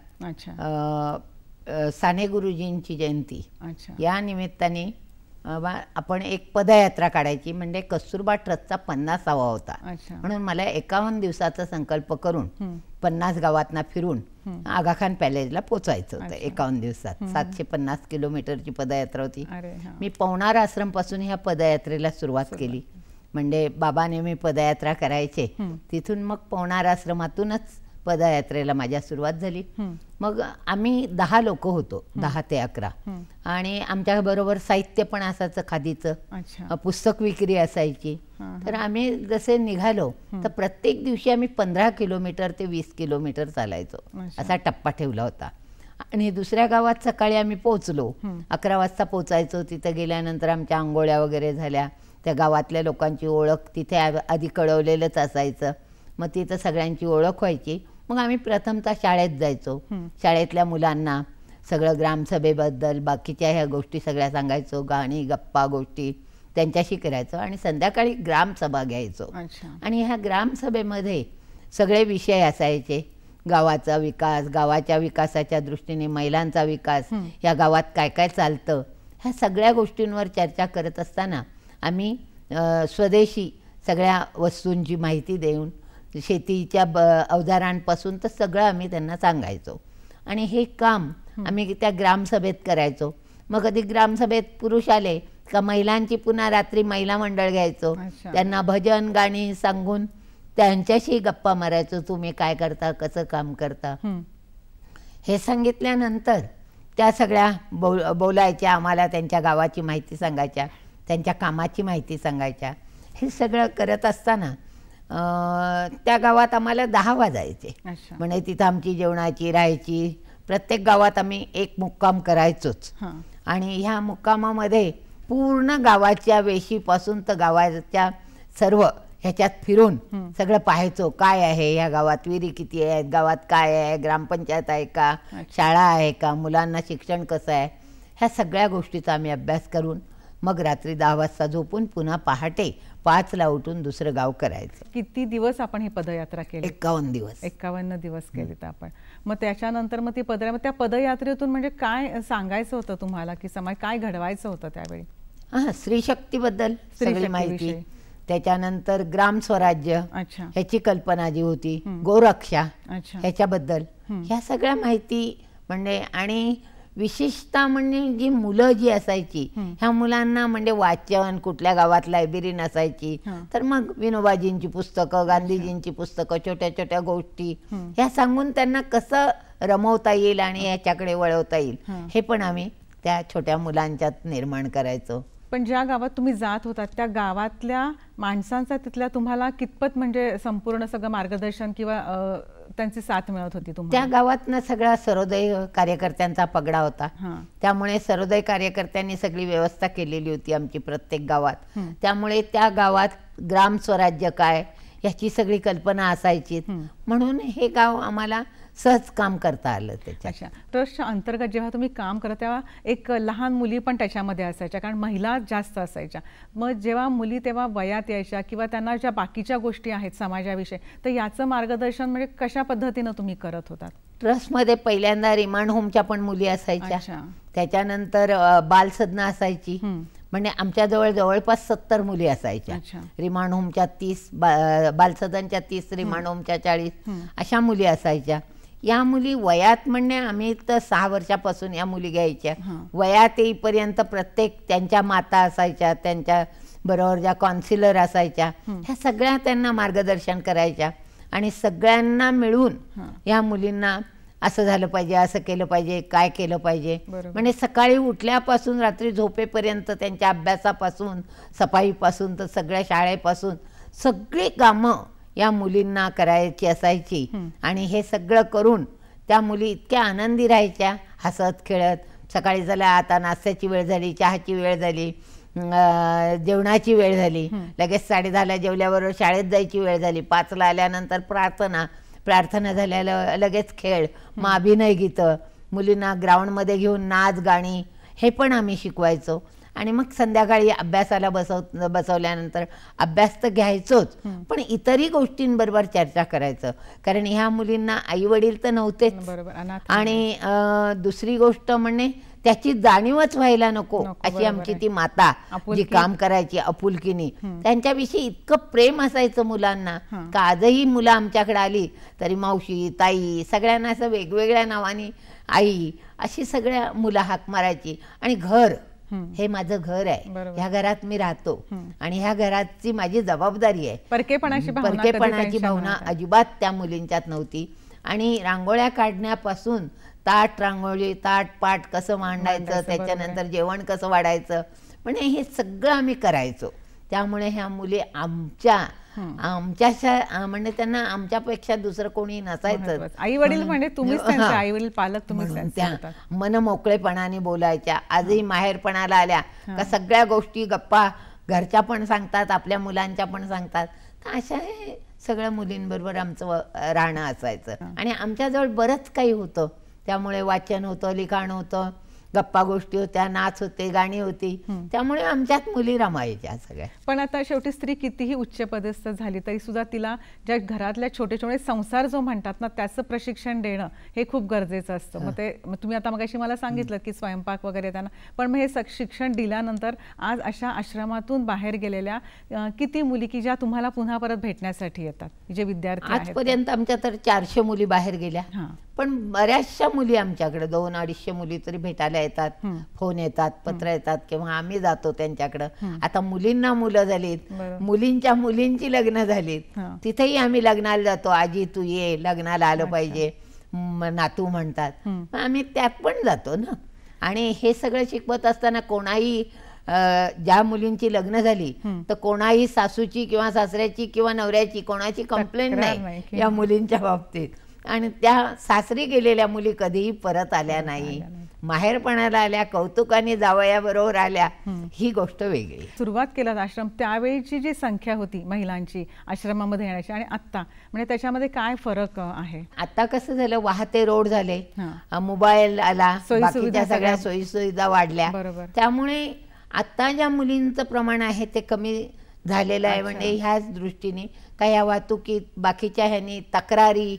साने गुरुजींची जयंती, या निमित्ताने आपण एक पदयात्रा काढायची. म्हणजे कस्तुरबा ट्रस्टचा 50वा होता म्हणून मला 51 दिवसाचा संकल्प करून 50 गावातना फिरून आगाखान पॅलेसला पोचायचं होतं 51 दिवसात. 750 किलोमीटरची पदयात्रा होती. मी पवनार आश्रम पासून ह्या पदयात्रेला सुरुवात केली. म्हणजे बाबा नेहमी पदयात्रा करायचे, तिथून मग पवनार आश्रमातूनच पदयात्रेला माझ्या सुरुवात झाली. मग आम्ही 10 लोक होतो, 10 ते 11. आणि आमच्या बरोबर साहित्य पण असायचं, खादीचं पुस्तक विक्री असायची. तर आम्ही जसे निघालो तर प्रत्येक दिवशी आम्ही 15 किलोमीटर ते 20 किलोमीटर चालायचो, असा टप्पा ठेवला होता. आणि दुसऱ्या गावात सकाळी आम्ही पोहोचलो, 11 वाजता पोचायचो. तिथे गेल्यानंतर आमच्या आंघोळ्या वगैरे झाल्या, त्या गावातल्या लोकांची ओळख तिथे आधी कळवलेलंच असायचं. मग तिथं सगळ्यांची ओळख व्हायची. मग आम्ही प्रथमतः शाळेत जायचो, शाळेतल्या मुलांना सगळं ग्रामसभेबद्दल बाकीच्या ह्या गोष्टी सगळ्या सांगायचो, गाणी गप्पा गोष्टी त्यांच्याशी करायचो. आणि संध्याकाळी ग्रामसभा घ्यायचो. आणि ह्या ग्रामसभेमध्ये सगळे विषय असायचे, गावाचा विकास, गावाच्या विकासाच्या दृष्टीने महिलांचा विकास, या गावात काय काय चालतं, ह्या सगळ्या गोष्टींवर चर्चा करत असताना आम्ही स्वदेशी सगळ्या वस्तूंची माहिती देऊन शेतीच्या अवजारांपासून तर सगळं आम्ही त्यांना सांगायचो. आणि हे काम आम्ही त्या ग्रामसभेत करायचो. मग कधी ग्रामसभेत पुरुष आले का महिलांची पुन्हा रात्री महिला मंडळ घ्यायचो, त्यांना भजन गाणी सांगून त्यांच्याशी गप्पा मारायचो. तुम्ही काय करता, कसं काम करता, हे सांगितल्यानंतर त्या सगळ्या बोलायच्या, आम्हाला त्यांच्या गावाची माहिती सांगायच्या, त्यांच्या कामाची माहिती सांगायच्या. हे सगळं करत असताना त्या गावात आम्हाला 10 वाजायचे. म्हणजे तिथं आमची जेवणाची राहायची, प्रत्येक गावात आम्ही एक मुक्काम करायचोच. आणि ह्या मुक्कामामध्ये पूर्ण गावाच्या वेशीपासून तर गावाच्या सर्व ह्याच्यात फिरून सगळं पाहायचो. काय आहे ह्या गावात, विहिरी किती आहेत, गावात काय आहे, ग्रामपंचायत आहे का, शाळा आहे का, मुलांना शिक्षण कसं आहे, ह्या सगळ्या गोष्टीचा आम्ही अभ्यास करून मग रात्री 10 वाजता झोपून पुन्हा पहाटे 5ला उठून दुसरं गाव करायचं. किती दिवस आपण ही पदयात्रा केली? 51 दिवस. 51 दिवस केलीत आपण. मग त्याच्यानंतर मग ती त्या पदयात्रेतून म्हणजे काय सांगायचं होतं तुम्हाला, की समाज काय घडवायचं होतं त्यावेळी? स्त्रीशक्तीबद्दल सगळी माहिती, त्याच्यानंतर ग्राम स्वराज्य ह्याची कल्पना जी होती, गोरक्षा ह्याच्याबद्दल ह्या सगळ्या माहिती. म्हणजे आणि विशेषतः म्हणजे जी मुलं जी असायची, ह्या मुलांना म्हणजे वाचन, कुठल्या गावात लायब्ररी नसायची तर मग विनोबाजींची पुस्तकं, गांधीजींची पुस्तकं, छोट्या छोट्या गोष्टी ह्या सांगून त्यांना कसं रमवता येईल आणि ह्याच्याकडे वळवता येईल हे पण आम्ही त्या छोट्या मुलांच्यात निर्माण करायचो. पण ज्या गावात तुम्ही जात होतात त्या गावातल्या माणसांचा तिथल्या तुम्हाला कितपत म्हणजे संपूर्ण सगळं मार्गदर्शन किंवा त्यांची साथ मिळत होती तुम्हाला? त्या गावातनं सगळा सर्वोदय कार्यकर्त्यांचा पगडा होता. त्यामुळे सर्वोदय कार्यकर्त्यांनी सगळी व्यवस्था केलेली होती आमची प्रत्येक गावात. त्यामुळे त्या गावात ग्राम स्वराज्य काय याची सगळी कल्पना असायची. म्हणून हे गाव आम्हाला सहज काम करता आलं त्याच्यात. अच्छा, ट्रस्टच्या अंतर्गत जेव्हा तुम्ही काम करत तेव्हा एक लहान मुली पण त्याच्यामध्ये असायच्या, कारण महिला जास्त असायच्या. मग जेव्हा मुली तेव्हा वयात यायच्या किंवा त्यांना ज्या बाकीच्या गोष्टी आहेत समाजाविषयी, तर याचं मार्गदर्शन म्हणजे कशा पद्धतीनं तुम्ही करत होतात? ट्रस्टमध्ये पहिल्यांदा रिमांड होमच्या पण मुली असायच्या, त्याच्यानंतर बालसदना असायची. म्हणजे आमच्याजवळ जवळपास 70 मुली असायच्या. रिमांड होमच्या 30, बालसदनच्या 30, रिमांड होमच्या 40 अशा मुली असायच्या. या मुली वयात म्हणजे आम्ही तर 6 वर्षापासून या मुली घ्यायच्या. वयात येईपर्यंत प्रत्येक त्यांच्या माता असायच्या, त्यांच्या बरोबर ज्या काउन्सिलर असायच्या, ह्या सगळ्या त्यांना मार्गदर्शन करायच्या. आणि सगळ्यांना मिळून या मुलींना असं झालं पाहिजे, असं केलं पाहिजे, काय केलं पाहिजे. म्हणजे सकाळी उठल्यापासून रात्री झोपेपर्यंत त्यांच्या अभ्यासापासून, सफाईपासून तर सगळ्या शाळेपासून सगळी कामं या मुलींना करायची असायची. आणि हे सगळं करून त्या मुली इतक्या आनंदी राहायच्या, हसत खेळत. सकाळी झाल्या, आता नाश्त्याची वेळ झाली, चहाची वेळ झाली, जेवणाची वेळ झाली, लगेच 10:30ला जेवल्याबरोबर शाळेत जायची वेळ झाली, 5ला आल्यानंतर प्रार्थना झाल्याला लगेच खेळ, मग अभिनय गीतं, मुलींना ग्राउंडमध्ये घेऊन नाच गाणी हे पण आम्ही शिकवायचो. आणि मग संध्याकाळी अभ्यासाला बसवल्यानंतर अभ्यास तर घ्यायचोच, पण इतरही गोष्टींबरोबर चर्चा करायचं. कारण ह्या मुलींना आई वडील तर नव्हतेच. आणि दुसरी गोष्ट म्हणजे त्याची जाणीवच व्हायला नको अशी आमची ती माता जी काम करायची आपुलकीनी. त्यांच्याविषयी इतकं प्रेम असायचं मुलांना का आजही मुलं आमच्याकडे आली तरी मावशी, ताई, सगळ्यांना असं वेगवेगळ्या नावाने आई अशी सगळ्या मुलं हाक मारायची. आणि घर हे माझं घर आहे, ह्या घरात मी राहतो आणि ह्या घराची माझी जबाबदारी आहे. परकेपणाची भावना अजिबात त्या मुलींच्यात नव्हती. आणि रांगोळ्या काढण्यापासून रांगोळी, पाट कसं मांडायचं, त्याच्यानंतर जेवण कसं वाढायचं, म्हणजे हे सगळं आम्ही करायचो. त्यामुळे ह्या मुली आमच्याशा म्हणजे त्यांना आमच्यापेक्षा दुसरं कोणी नसायचं. आई वडील म्हणजे तुम्हीच त्यांचे आई वडील, पालक तुम्हीच. त्या मन मोकळेपणाने बोलायच्या. आजही माहेरपणाला आल्या का सगळ्या गोष्टी गप्पा घरच्या पण सांगतात, आपल्या मुलांच्या पण सांगतात. तर अशा सगळ्या मुलींबरोबर आमचं राहणं असायचं. आणि आमच्याजवळ बरंच काही होतं, त्यामुळे वाचन होतं, लिखाण होतं, गप्पा गोष्टी होत्या, नाच होते, गाणी होती. त्यामुळे आमच्यात मुली रमायच्या सगळ्या. पण आता शेवटी स्त्री कितीही उच्च पदस्थ झाली तरी सुद्धा तिला ज्या घरातल्या छोटे छोटे संसार जो म्हणतात ना, त्याचं प्रशिक्षण देणं हे खूप गरजेचं असतं. मग ते तुम्ही आता मगाशी मला सांगितलं की स्वयंपाक वगैरे त्यांना, पण मग हे शिक्षण दिल्यानंतर आज अशा आश्रमातून बाहेर गेलेल्या किती मुली की ज्या तुम्हाला पुन्हा परत भेटण्यासाठी येतात, जे विद्यार्थी आहेत? आजपर्यंत आमच्या तर 400 मुली बाहेर गेल्या. पण बऱ्याचशा मुली आमच्याकडे 200-250 मुली तरी भेटायला येतात, फोन येतात, पत्र येतात किंवा आम्ही जातो त्यांच्याकडं. आता मुलींना मुलं झालीत, मुलींच्या मुलींची लग्न झालीत, तिथेही आम्ही लग्नाला जातो. आजी तू ये, लग्नाला आलं पाहिजे, नातू म्हणतात, आम्ही त्यात पण जातो ना. आणि हे सगळं शिकवत असताना कोणाही ज्या मुलींची लग्न झाली तर कोणाही सासूची किंवा सासऱ्याची किंवा नवऱ्याची कोणाची कंप्लेंट नाही या मुलींच्या बाबतीत. आणि त्या सासरी गेलेल्या मुली कधीही परत आल्या नाही, माहेरपणाला आल्या, कौतुकाने जावयाबरोबर आल्या, ही गोष्ट वेगळी. सुरुवात केला आश्रम त्यावेळीची जी संख्या होती महिलांची आश्रमामध्ये येण्याची आणि आत्ता, म्हणजे त्याच्यामध्ये काय फरक आहे? आता कसं झालं, वाहते रोड झाले, मोबाईल आला, बाकीच्या सगळ्या सोयी सुविधा वाढल्या, त्यामुळे आता ज्या मुलींचं प्रमाण आहे ते कमी झालेलं आहे. म्हणजे ह्याच दृष्टीने काही या वाहतुकीत, बाकीच्या ह्यानी तक्रारी,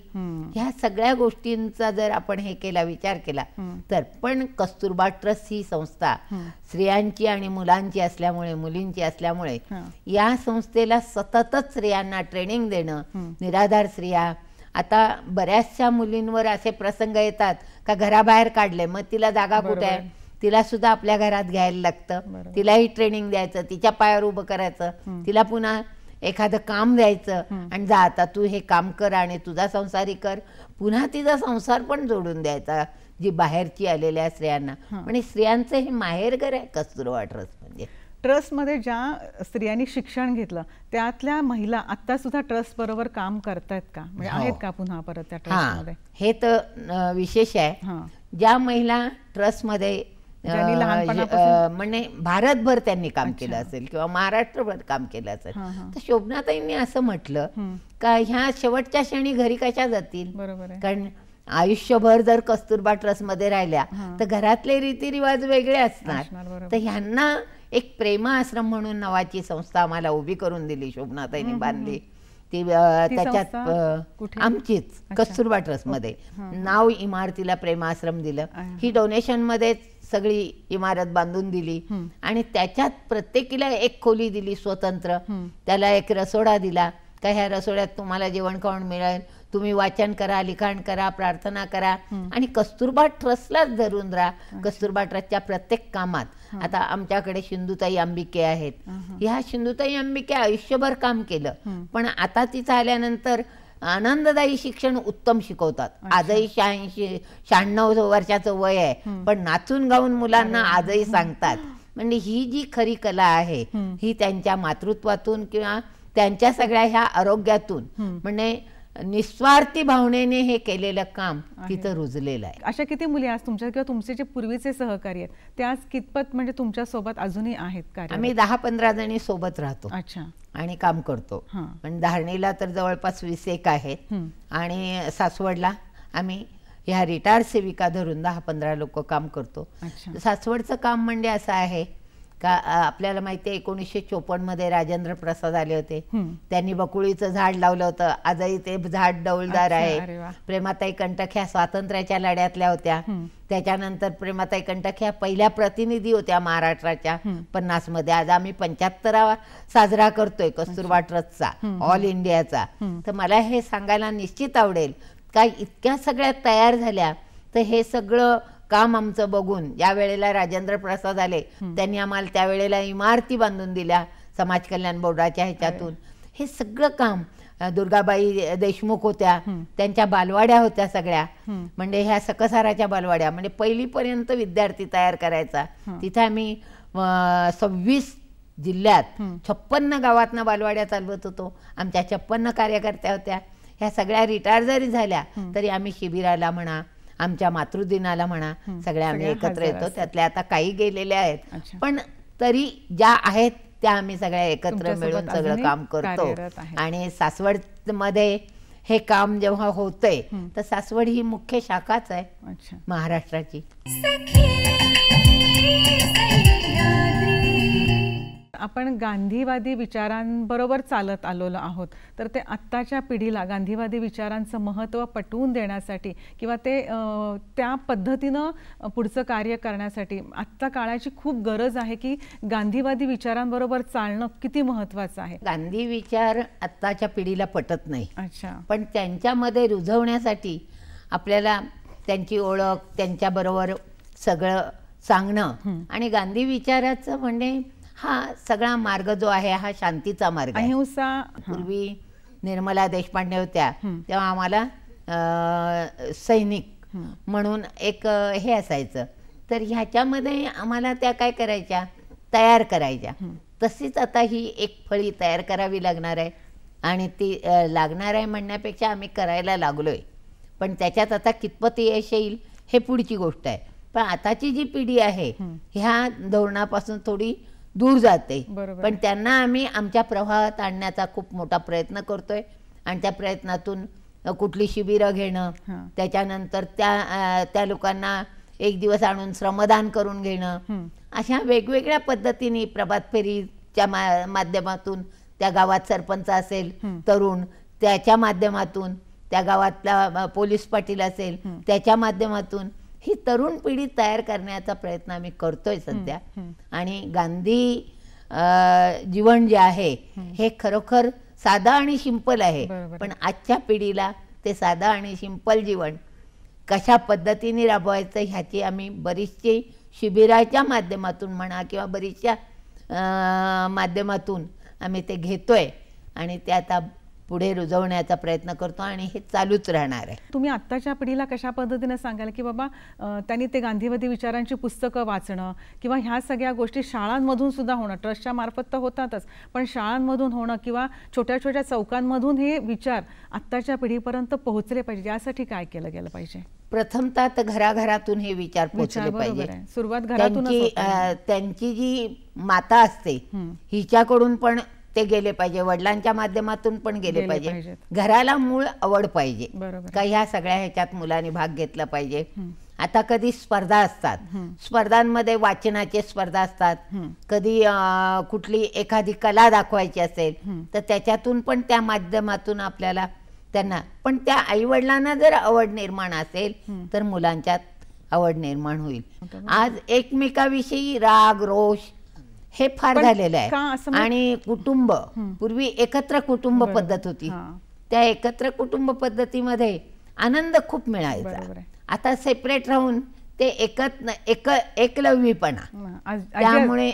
ह्या सगळ्या गोष्टींचा जर आपण हे केला, विचार केला तर. पण कस्तुरबा ट्रस्ट ही संस्था स्त्रियांची आणि मुलांची असल्यामुळे, मुलींची असल्यामुळे या संस्थेला सततच स्त्रियांना ट्रेनिंग देणं, निराधार स्त्रिया. आता बऱ्याचशा मुलींवर असे प्रसंग येतात का घराबाहेर काढले, मग तिला जागा कुठे आहे, तिला सुद्धा आपल्या घरात घ्यायला लागतं, तिलाही ट्रेनिंग द्यायचं, तिच्या पायावर उभं करायचं, तिला पुन्हा एखादं काम द्यायचं आणि जा आता तू हे काम कर आणि तुझा संसारी कर, पुन्हा तिचा संसार पण जोडून द्यायचा जी बाहेरची आलेल्या स्त्रियांना. म्हणजे स्त्रियांचं हे माहेरघर आहे कस्तुरबा ट्रस्ट. म्हणजे ट्रस्टमध्ये ज्या स्त्रियांनी शिक्षण घेतलं त्यातल्या महिला आता सुद्धा ट्रस्ट बरोबर काम करतायत का, म्हणजे आहेत का पुन्हा परत त्या ट्रस्टमध्ये? हे तर विशेष आहे. ज्या महिला ट्रस्टमध्ये म्हणजे भारतभर त्यांनी काम केलं असेल किंवा महाराष्ट्रभर काम केलं असेल, तर शोभनाताईंनी असं म्हटलं का ह्या शेवटच्या क्षणी घरी कशा जातील, कारण आयुष्यभर जर कस्तुरबा ट्रस्टमध्ये राहिल्या तर घरातले रीतिरिवाज वेगळे असणार. तर ह्यांना एक प्रेम आश्रम म्हणून नावाची संस्था आम्हाला उभी करून दिली, शोभनाताईंनी बांधली. ती त्याच्यात आमचीच कस्तुरबा ट्रस्टमध्ये नाव इमारतीला प्रेमाश्रम दिलं. ही डोनेशन मध्ये सगळी इमारत बांधून दिली आणि त्याच्यात प्रत्येकीला एक खोली दिली स्वतंत्र. त्याला एक रसोडा दिला का ह्या रसोड्यात तुम्हाला जेवण खावण मिळेल, तुम्ही वाचन करा, लिखाण करा, प्रार्थना करा आणि कस्तुरबा ट्रस्टलाच धरून राहा. कस्तुरबा ट्रस्टच्या प्रत्येक कामात आता आमच्याकडे सिंधुताई अंबिके आहेत. ह्या सिंधुताई अंबिके आयुष्यभर काम केलं, पण आता तिथं आल्यानंतर आनंददायी शिक्षण उत्तम शिकवतात. आजही 96 वर्षाचं वय आहे, पण नाचून गाऊन मुलांना आजही सांगतात. म्हणजे ही जी खरी कला आहे ही त्यांच्या मातृत्वातून किंवा त्यांच्या सगळ्या ह्या आरोग्यातून, म्हणजे निस्वार्थी भावनेने हे केलेलं काम तिथं रुजलेलं आहे. अशा किती मुली आज तुमच्या किंवा तुमचे जे पूर्वीचे सहकारी आहेत ते आज कितपत म्हणजे तुमच्या सोबत अजूनही आहेत कार्य? आम्ही 10-15 जणी सोबत राहतो. अच्छा. आणि काम करतो. पण धारणीला तर जवळपास 20 आहेत आणि सासवडला आम्ही ह्या रिटायर्ड सेविका धरून 10-15 लोक काम करतो. सासवडचं काम म्हणजे असं आहे का आपल्याला माहिती आहे 1954 मध्ये राजेंद्र प्रसाद आले होते. त्यांनी बकुळीचं झाड लावलं होतं. आजही ते झाड डौलदार आहे. प्रेमाताई कंटक ह्या स्वातंत्र्याच्या लढ्यातल्या होत्या. त्याच्यानंतर प्रेमाताई कंटक ह्या पहिल्या प्रतिनिधी होत्या महाराष्ट्राच्या 50 मध्ये. आज आम्ही 75वा साजरा करतोय कस्तुरबा ट्रस्टचा, ऑल इंडियाचा. तर मला हे सांगायला निश्चित आवडेल का इतक्या सगळ्या तयार झाल्या. तर हे सगळं काम आमचं बघून ज्या वेळेला राजेंद्र प्रसाद आले त्यांनी आम्हाला त्यावेळेला इमारती बांधून दिल्या समाज कल्याण बोर्डाच्या ह्याच्यातून. हे सगळं काम दुर्गाबाई देशमुख होत्या, त्यांच्या बालवाड्या होत्या सगळ्या. म्हणजे ह्या सकसाराच्या बालवाड्या म्हणजे पहिलीपर्यंत विद्यार्थी तयार करायचा. तिथे आम्ही 26 जिल्ह्यात 56 गावातनं बालवाड्या चालवत होतो. आमच्या 56 कार्यकर्त्या होत्या. ह्या सगळ्या रिटायर जरी झाल्या तरी आम्ही शिबिराला म्हणा, आमच्या मातृदिनाला म्हणा, सगळ्या आम्ही एकत्र येतो. त्यातल्या आता काही गेलेल्या आहेत, पण तरी ज्या आहेत त्या आम्ही सगळ्या एकत्र मिळून सगळं काम करतो. आणि सासवड मध्ये हे काम जेव्हा होतंय तर सासवड ही मुख्य शाखाच आहे महाराष्ट्राची. आपण गांधीवादी विचारांबरोबर चालत आलेलो आहोत, तर ते आत्ताच्या पिढीला गांधीवादी विचारांचं महत्त्व पटवून देण्यासाठी किंवा ते त्या पद्धतीनं पुढचं कार्य करण्यासाठी आत्ता काळाची खूप गरज आहे की गांधीवादी विचारांबरोबर चालणं किती महत्त्वाचं आहे. गांधी विचार आत्ताच्या पिढीला पटत नाही. अच्छा. पण त्यांच्यामध्ये रुजवण्यासाठी आपल्याला त्यांची ओळख, त्यांच्याबरोबर सगळं सांगणं आणि गांधी विचाराचं म्हणजे हा सगळा मार्ग जो आहे हा शांतीचा मार्ग आहे. अहिंसा. पूर्वी निर्मला देशपांडे होत्या तेव्हा आम्हाला सैनिक म्हणून एक हे असायचं. तर ह्याच्यामध्ये आम्हाला त्या काय करायच्या, तयार करायच्या. तशीच आता ही एक फळी तयार करावी लागणार आहे आणि ती लागणार आहे म्हणण्यापेक्षा आम्ही करायला लागलोय. पण त्याच्यात आता कितपत यश येईल हे पुढची गोष्ट आहे. पण आताची जी पिढी आहे ह्या धोरणापासून थोडी दूर जाते. पण त्यांना आम्ही आमच्या प्रवाहात आणण्याचा खूप मोठा प्रयत्न करतोय आणि त्या प्रयत्नातून कुठली शिबिरं घेणं, त्याच्यानंतर त्या लोकांना एक दिवस आणून श्रमदान करून घेणं, अशा वेगवेगळ्या पद्धतीने प्रभात फेरीच्या माध्यमातून त्या गावात सरपंच असेल तरुण त्याच्या माध्यमातून, त्या गावातला पोलीस पाटील असेल त्याच्या माध्यमातून ही तरुण पिढी तयार करण्याचा प्रयत्न आम्ही करतोय सध्या. आणि गांधी जीवन जे आहे हे खरोखर साधं आणि सिंपल आहे. पण आजच्या पिढीला ते साधं आणि सिंपल जीवन कशा पद्धतीने राबवायचं ह्याची आम्ही बरीचशी शिबिराच्या माध्यमातून म्हणा किंवा बरीचशा माध्यमातून आम्ही ते घेतोय आणि ते आता पुढे रुजवण्याचा प्रयत्न करतो आणि हे चालूच राहणार आहे. तुम्ही आत्ताच्या पिढीला कशा पद्धतीने सांगाल की बाबा त्यांनी ते गांधीवादी विचारांची पुस्तकं वाचणं किंवा ह्या सगळ्या गोष्टी शाळांमधून सुद्धा होणं, ट्रस्टच्या मार्फत तर होतातच, पण शाळांमधून होणं किंवा छोट्या छोट्या चौकांमधून हे विचार आत्ताच्या पिढीपर्यंत पोहोचले पाहिजे, यासाठी काय केलं गेलं पाहिजे? प्रथमतः तर घराघरातून हे विचार पोहोचले पाहिजे. सुरुवात घरातून. त्यांची जी माता असते हिच्याकडून पण ते गेले पाहिजे, वडिलांच्या माध्यमातून पण गेले पाहिजे. घराला मूळ आवड पाहिजे का ह्या सगळ्या ह्याच्यात मुलांनी भाग घेतला पाहिजे. आता कधी स्पर्धा असतात, स्पर्धांमध्ये वाचनाचे स्पर्धा असतात, कधी कुठली एखादी कला दाखवायची असेल तर त्याच्यातून पण त्या माध्यमातून आपल्याला त्यांना, पण त्या आईवडिलांना जर आवड निर्माण असेल तर मुलांच्यात आवड निर्माण होईल. आज एकमेकाविषयी राग रोष हे फार झालेलं आहे. आणि कुटुंब, पूर्वी एकत्र कुटुंब पद्धत होती, त्या एकत्र कुटुंब पद्धतीमध्ये आनंद खूप मिळायचा. आता सेपरेट राहून ते एकलव्यपणा, त्यामुळे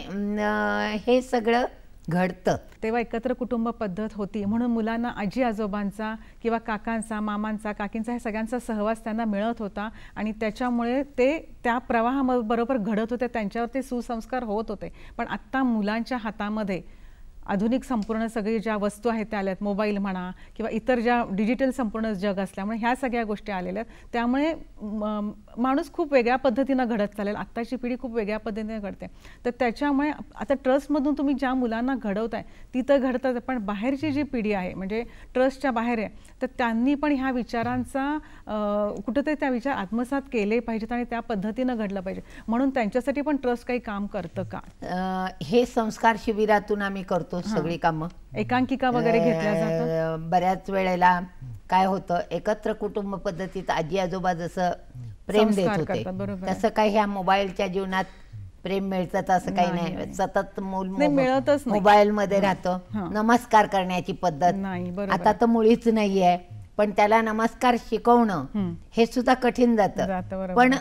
हे सगळं घडतं. तेव्हा एकत्र कुटुंब पद्धत होती म्हणून मुलांना आजी आजोबांचा किंवा काकांचा, मामांचा, काकींचा हे सगळ्यांचा सहवास त्यांना मिळत होता आणि त्याच्यामुळे ते त्या प्रवाहाबरोबर घडत होते, त्यांच्यावर ते सुसंस्कार होत होते. पण आत्ता मुलांच्या हातामध्ये आधुनिक संपूर्ण सगळी ज्या वस्तू आहेत त्या आल्यात, मोबाईल म्हणा किंवा इतर ज्या डिजिटल संपूर्ण जग असल्यामुळे ह्या सगळ्या गोष्टी आलेल्या आहेत. त्यामुळे माणूस खूप वेगळ्या पद्धतीनं घडत चालेल, आत्ताची पिढी खूप वेगळ्या पद्धतीने घडते. तर त्याच्यामुळे आता ट्रस्टमधून तुम्ही ज्या मुलांना घडवताय ती तर घडतात, पण बाहेरची जी पिढी आहे म्हणजे ट्रस्टच्या बाहेर आहे, तर त्यांनी पण ह्या विचारांचा कुठेतरी त्या विचार आत्मसात केले पाहिजेत आणि त्या पद्धतीनं घडलं पाहिजे. म्हणून त्यांच्यासाठी पण ट्रस्ट काही काम करतं का? हे संस्कार शिबिरातून आम्ही करतो सगळी कामं. एकांकिका वगैरे घेतल्या जातात. बऱ्याच वेळेला काय होतं, एकत्र कुटुंब पद्धतीत आजी आजोबा जसं प्रेम देत होते तसं काही ह्या मोबाईलच्या जीवनात प्रेम मिळतं असं काही नाही. सतत मोबाईल मध्ये राहतं. नमस्कार करण्याची पद्धत आता तर मुळीच नाहीये, पण त्याला नमस्कार शिकवणं हे सुद्धा कठीण जातं. पण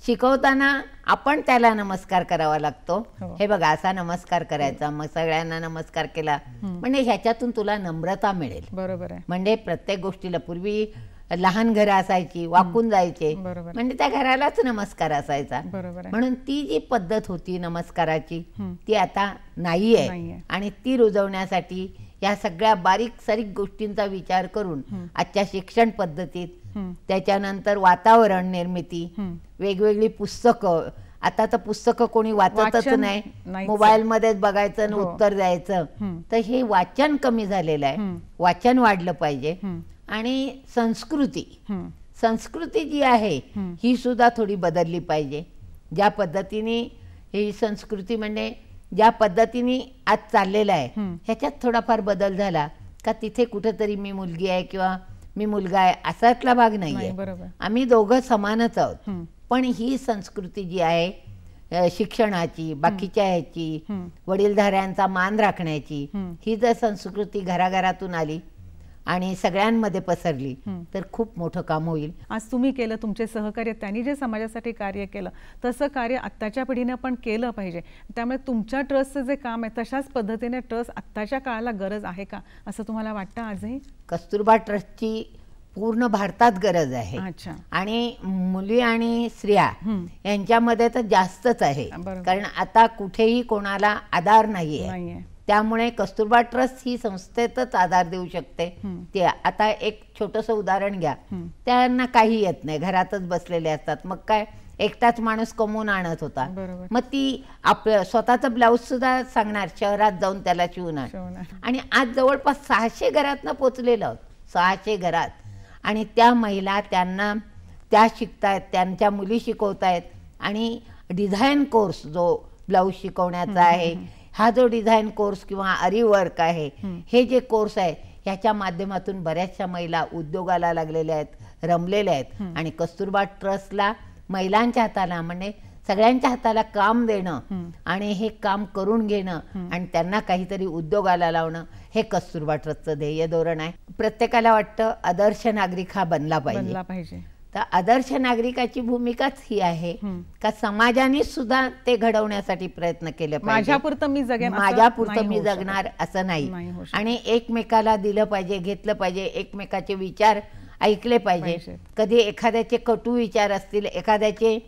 शिकवताना आपण त्याला नमस्कार करावा लागतो. हे बघा असा नमस्कार करायचा, मग सगळ्यांना नमस्कार केला म्हणजे ह्याच्यातून तुला नम्रता मिळेल. बरोबर आहे. म्हणजे प्रत्येक गोष्टीला, पूर्वी लहान घरं असायची, वाकून जायचे, म्हणजे त्या घरालाच नमस्कार असायचा. म्हणून ती जी पद्धत होती नमस्काराची ती आता नाहीये. आणि ती रुजवण्यासाठी या सगळ्या बारीक सारीक गोष्टींचा विचार करून आजच्या शिक्षण पद्धतीत, त्याच्यानंतर वातावरण निर्मिती, वेगवेगळी पुस्तकं, आता तर पुस्तकं कोणी वाचतच नाही, मोबाईल मध्येच बघायचं आणि उत्तर द्यायचं. तर हे वाचन कमी झालेलं आहे, वाचन वाढलं पाहिजे. आणि संस्कृती जी आहे ही सुद्धा थोडी बदलली पाहिजे. ज्या पद्धतीने ही संस्कृती म्हणजे ज्या पद्धतीने आज चाललेलं आहे ह्याच्यात थोडाफार बदल झाला का तिथे कुठेतरी मी मुलगी आहे किंवा मी मुलगा आहे असातला भाग नाहीये. आम्ही दोघं समानच आहोत. पण ही संस्कृती जी आहे शिक्षणाची, बाकीच्या ह्याची, वडीलधाऱ्यांचा मान राखण्याची, ही जर संस्कृती घराघरातून आली आणि सगळ्यांमध्ये पसरली तर खूप मोठं काम होईल. आज तुम्ही केलं, तुमचे सहकार्य, त्यांनी जे समाजासाठी कार्य केलं तसं कार्य आत्ताच्या पिढीने पण केलं पाहिजे. त्यामुळे तुमच्या ट्रस्टचं जे काम आहे तशाच पद्धतीने ट्रस्ट आत्ताच्या काळाला गरज आहे का असं तुम्हाला वाटतं आजही? कस्तुरबा ट्रस्टची पूर्ण भारतात गरज आहे. आणि मुली आणि स्त्रिया यांच्यामध्ये तर जास्तच आहे, कारण आता कुठेही कोणाला आधार नाहीये. त्यामुळे कस्तुरबा ट्रस्ट ही संस्थेतच आधार देऊ शकते. ते आता एक छोटंसं उदाहरण घ्या, त्यांना काही येत नाही, घरातच बसलेले असतात, मग काय एकटाच माणूस कमवून आणत होता, मग ती आपलं स्वतःचा ब्लाऊज सुद्धा सांगणार शहरात जाऊन त्याला शिवून आण. आणि आज जवळपास 600 घरातनं पोचलेलं आहोत, 600 घरात. आणि त्या महिला त्यांना त्या शिकतायत, त्यांच्या मुली शिकवतायत. आणि डिझाईन कोर्स जो ब्लाऊज शिकवण्याचा आहे, हा जो डिझाईन कोर्स किंवा आरी वर्क आहे, हे जे कोर्स आहे ह्याच्या माध्यमातून बऱ्याचशा महिला उद्योगाला लागलेल्या आहेत, रमलेल्या आहेत. आणि कस्तुरबा ट्रस्टला महिलांच्या हाताला म्हणजे सगळ्यांच्या हाताला काम देणं आणि हे काम करून घेणं आणि त्यांना काहीतरी उद्योगाला लावणं हे कस्तुरबा ट्रस्टचं ध्येय धोरण आहे. प्रत्येकाला वाटतं आदर्श नागरिक हा बनला पाहिजे. तर आदर्श नागरिकाची भूमिकाच ही आहे का समाजाने सुद्धा ते घडवण्यासाठी प्रयत्न केले पाहिजे. माझ्यापुरतं मी जगणार असं नाही. आणि एकमेकाला दिलं पाहिजे, घेतलं पाहिजे, एकमेकाचे विचार ऐकले पाहिजे. कधी एखाद्याचे कटू विचार असतील, एखाद्याचे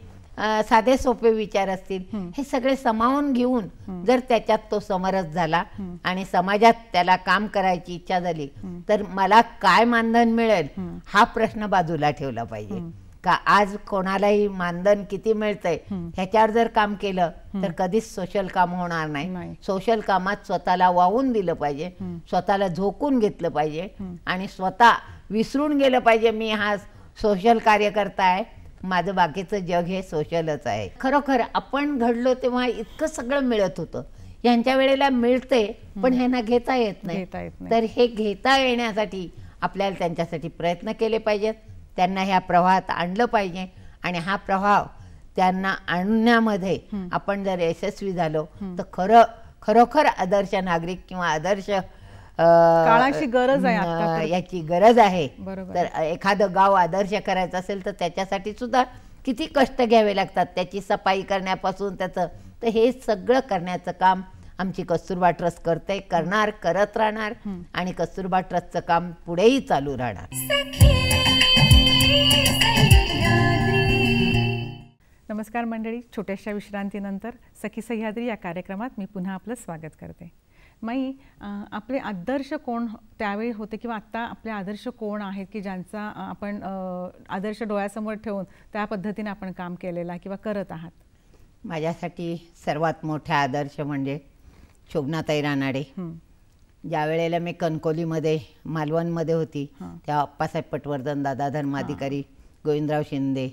साधे सोपे विचार असतील, हे सगळे सामावून घेऊन जर त्याच्यात तो समरस झाला आणि समाजात त्याला काम करायची इच्छा झाली तर मला काय मानधन मिळेल हा प्रश्न बाजूला ठेवला पाहिजे. का आज कोणालाही मानधन किती मिळतंय ह्याच्यावर जर काम केलं तर कधीच सोशल काम होणार नाही. सोशल कामात स्वतःला वाहून दिलं पाहिजे, स्वतःला झोकून घेतलं पाहिजे आणि स्वतः विसरून गेलं पाहिजे मी हा सोशल कार्यकर्ता आहे, माझं बाकीचं जग हे सोशलच आहे. खरोखर आपण घडलो तेव्हा इतकं सगळं मिळत होतं, यांच्या वेळेला मिळते पण ह्यांना घेता येत नाही. तर हे घेता येण्यासाठी आपल्याला त्यांच्यासाठी प्रयत्न केले पाहिजेत, त्यांना ह्या प्रवाहात आणलं पाहिजे आणि हा प्रभाव त्यांना आणण्यामध्ये आपण जर यशस्वी झालो तर खरोखर आदर्श नागरिक किंवा आदर्श काळाची गरज आहे, याची गरज आहे. तर एखादं गाव आदर्श करायचं असेल तर त्याच्यासाठी सुद्धा किती कष्ट घ्यावे लागतात, त्याची सफाई करण्यापासून त्याचं. तर हे सगळं करण्याचं काम आमची कस्तुरबा ट्रस्ट करते, करत राहणार आणि कस्तुरबा ट्रस्टचं काम पुढेही चालू राहणार. नमस्कार मंडळी, छोट्याशा विश्रांतीनंतर सखी सह्याद्री या कार्यक्रमात मी पुन्हा आपलं स्वागत करते. माई, आपले आदर्श कोण त्यावेळी होते किंवा आत्ता आपले आदर्श कोण आहेत की ज्यांचा आपण आदर्श डोळ्यासमोर ठेवून त्या पद्धतीने आपण काम केलेला किंवा करत आहात? माझ्यासाठी सर्वात मोठा आदर्श म्हणजे शोभनाताई रानाडे. ज्या वेळेला मी कणकोलीमध्ये मालवणमध्ये होती तेव्हा अप्पासाहेब पटवर्धन, दादा धर्माधिकारी, गोविंदराव शिंदे,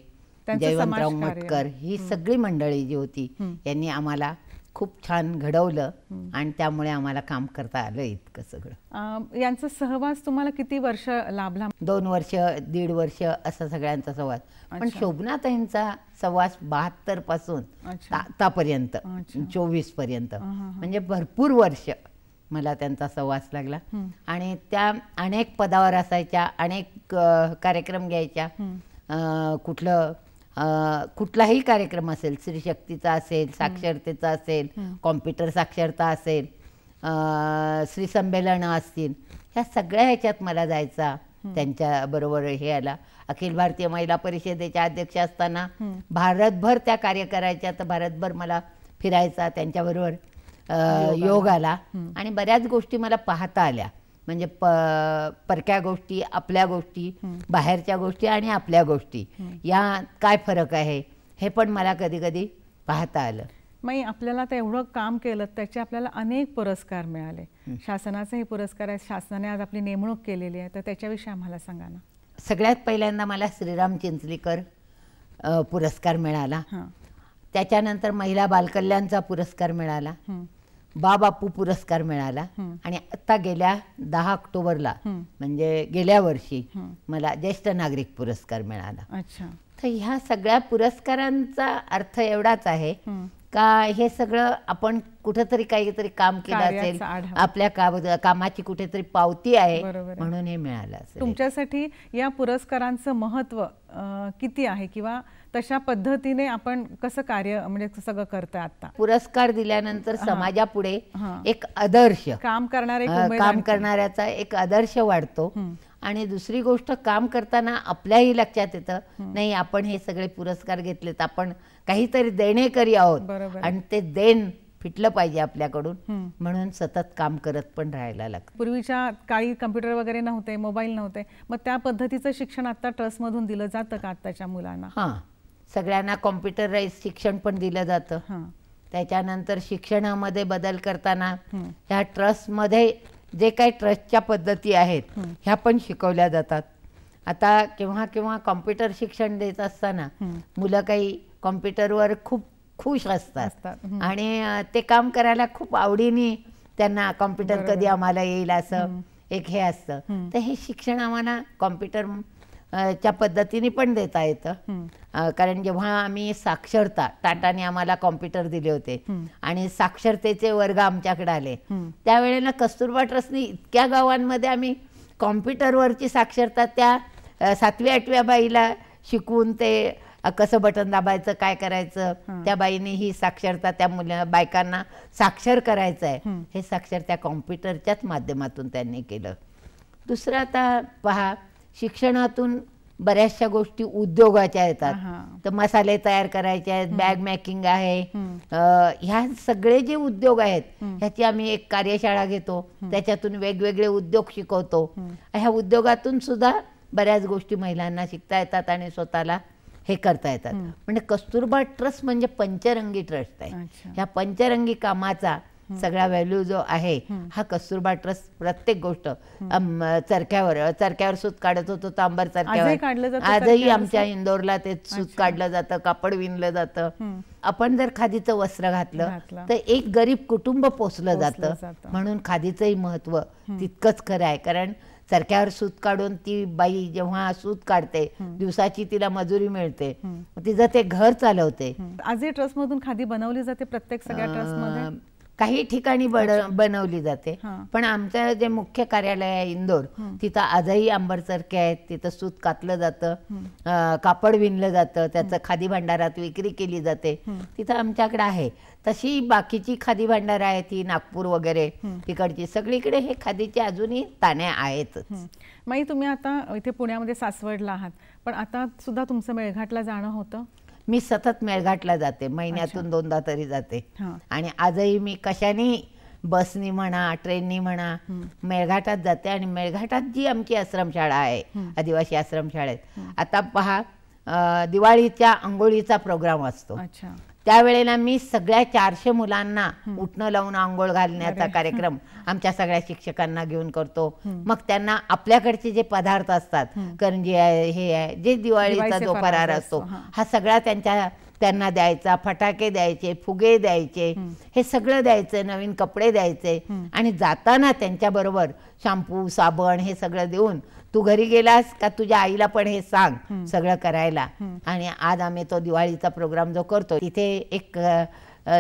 जयवंतराव मटकर ही सगळी मंडळी जी होती यांनी आम्हाला खूप छान घडवलं आणि त्यामुळे आम्हाला काम करता आलं इतकं सगळं. यांचा सहवास तुम्हाला किती वर्ष लाभला? 2 वर्ष, 1.5 वर्ष असा सगळ्यांचा सहवास. पण शोभनाताईंचा सहवास 72 पासून आतापर्यंत 24 पर्यंत म्हणजे भरपूर वर्ष मला त्यांचा सहवास लागला आणि त्या अनेक पदावर असायच्या, अनेक कार्यक्रम घ्यायच्या. कुठलाही कार्यक्रम असेल, स्त्रीशक्तीचा असेल, साक्षरतेचा असेल, कॉम्प्युटर साक्षरता असेल, श्री संमेलनं असतील, ह्या सगळ्या ह्याच्यात मला जायचा त्यांच्याबरोबर. हे आला अखिल भारतीय महिला परिषदेच्या अध्यक्ष असताना भारतभर त्या कार्य करायच्या, तर भारतभर मला फिरायचा त्यांच्याबरोबर योग आला आणि बऱ्याच गोष्टी मला पाहता आल्या. म्हणजे परक्या गोष्टी, आपल्या गोष्टी, बाहेरच्या गोष्टी आणि आपल्या गोष्टी या काय फरक आहे हे पण मला कधी कधी पाहता आलं. माई, आपल्याला तर एवढं काम केलं त्याचे आपल्याला अनेक पुरस्कार मिळाले. शासनाचे पुरस्कार आहेत, शासनाने आज आपली नेमणूक केलेली आहे, तर त्याच्याविषयी आम्हाला सांगा ना. सगळ्यात पहिल्यांदा मला श्रीराम चिंचलीकर पुरस्कार मिळाला, त्याच्यानंतर महिला बालकल्याणचा पुरस्कार मिळाला, बापू पुरस्कार मिळाला आणि आता गेल्या 10 ऑक्टोबरला म्हणजे गेल्या वर्षी मला ज्येष्ठ नागरिक पुरस्कार मिळाला. तर ह्या सगळ्या पुरस्कारांचा अर्थ एवढाच आहे का हे सगळं आपण कुठेतरी काहीतरी काम केलं असेल, आपल्या कामाची कुठेतरी पावती आहे म्हणून हे मिळालं असेल. तुमच्यासाठी या पुरस्कारांचं महत्त्व किती आहे किंवा तशा पद्धतीने आपण कसं कार्य म्हणजे सगळं करतोय? आता पुरस्कार दिल्यानंतर समाजापुढे एक आदर्श काम करणाऱ्याचा एक आदर्श वाढतो आणि दुसरी गोष्ट काम करताना आपल्याही लक्षात येतं नाही आपण हे सगळे पुरस्कार घेतलेत, आपण काहीतरी देणेकरी आहोत आणि ते देण फिटलं पाहिजे आपल्याकडून, म्हणून सतत काम करत पण राहायला लागतं. पूर्वीच्या काळी कम्प्युटर वगैरे नव्हते, मोबाईल नव्हते, मग त्या पद्धतीचं शिक्षण आता ट्रस्टमधून दिलं जातं का आताच्या मुलांना? सगळ्यांना कॉम्प्युटराइज शिक्षण पण दिलं जातं. त्याच्यानंतर शिक्षणामध्ये बदल करताना ह्या ट्रस्टमध्ये जे काही ट्रस्टच्या पद्धती आहेत ह्या पण शिकवल्या जातात. आता केव्हा केव्हा कॉम्प्युटर शिक्षण देत असताना मुलं काही कॉम्प्युटरवर खूप खुश असतात आणि ते काम करायला खूप आवडीने त्यांना कॉम्प्युटर कधी आम्हाला येईल असं एक हे असतं. तर हे शिक्षण आम्हाला कॉम्प्युटर च्या पद्धतीने पण देता येतं. कारण जेव्हा आम्ही साक्षरता, टाटाने आम्हाला कॉम्प्युटर दिले होते आणि साक्षरतेचे वर्ग आमच्याकडे आले, त्यावेळेला कस्तुरबा ट्रस्टने इतक्या गावांमध्ये आम्ही कॉम्प्युटरवरची साक्षरता त्या 7वी 8व्या बाईला शिकवून ते कसं बटन दाबायचं, काय करायचं, त्या बाईने ही साक्षरता त्या बायकांना साक्षर करायचं आहे हे साक्षर त्या कॉम्प्युटरच्याच माध्यमातून त्यांनी केलं. दुसरं आता पहा, शिक्षणातून बऱ्याचशा गोष्टी उद्योगाच्या येतात. तर मसाले तयार करायचे आहेत, बॅग मेकिंग आहे, ह्या सगळे जे उद्योग आहेत ह्याची आम्ही एक कार्यशाळा घेतो, त्याच्यातून वेगवेगळे उद्योग शिकवतो. ह्या उद्योगातून सुद्धा बऱ्याच गोष्टी महिलांना शिकता येतात आणि स्वतःला हे करता येतात. म्हणजे कस्तुरबा ट्रस्ट म्हणजे पंचरंगी ट्रस्ट आहे. ह्या पंचरंगी कामाचा सगळा व्हॅल्यू जो आहे हा कस्तुरबा ट्रस्ट प्रत्येक गोष्ट चरख्यावर सूत काढत होतो, तांबर चरख्यावर. आजही आमच्या इंदोरला ते सूत काढलं जातं, कापड विणलं जातं. आपण जर खादीचं वस्त्र घातलं तर एक गरीब कुटुंब पोचलं जातं. म्हणून खादीचंही महत्व तितकंच खरं आहे. कारण चरख्यावर सूत काढून ती बाई जेव्हा सूत काढते, दिवसाची तिला मजुरी मिळते, तिचं ते घर चालवते. आजही ट्रस्ट मधून खादी बनवली जाते प्रत्येक सगळ्या ट्रस्ट मध्ये? काही ठिकाणी बनवली जाते, पण आमचं जे मुख्य कार्यालय आहे इंदोर, तिथं आजही अंबर चरखे आहेत, तिथं सूत कातलं जातं, कापड विणलं जातं, त्याचं खादी भांडारात विक्री केली जाते, तिथं आमच्याकडे आहे. तशी बाकीची खादी भांडार आहेत ही नागपूर वगैरे तिकडची, सगळीकडे हे खादीचे अजूनही ताण्या आहेतच. माई, तुम्ही आता इथे पुण्यामध्ये सासवडला आहात, पण आता सुद्धा तुमचं मेळघाटला जाणं होतं? मी सतत मेळघाटला जाते, महिन्यातून 2दा तरी जाते. आणि आजही मी कशाने, बसनी म्हणा, ट्रेननी म्हणा, मेळघाटात जाते. आणि मेळघाटात जी आमची आश्रमशाळा आहे, आदिवासी आश्रमशाळेत, आता पहा दिवाळीच्या अंघोळीचा प्रोग्राम असतो. त्यावेळेला मी सगळ्या 400 मुलांना उठणं लावून आंघोळ घालण्याचा कार्यक्रम आमच्या सगळ्या शिक्षकांना घेऊन करतो. मग त्यांना आपल्याकडचे जे पदार्थ असतात, करंजी आहे, हे आहे, जे दिवाळीचा जो फरार असतो, हा सगळा त्यांना द्यायचा. फटाके द्यायचे, फुगे द्यायचे, हे सगळं द्यायचं, नवीन कपडे द्यायचे. आणि जाताना त्यांच्याबरोबर शॅम्पू, साबण हे सगळं देऊन, तू घरी गेलास का तुझ्या आईला पण हे सांग सगळं करायला. आणि आज आम्ही तो दिवाळीचा प्रोग्राम जो करतो, तिथे एक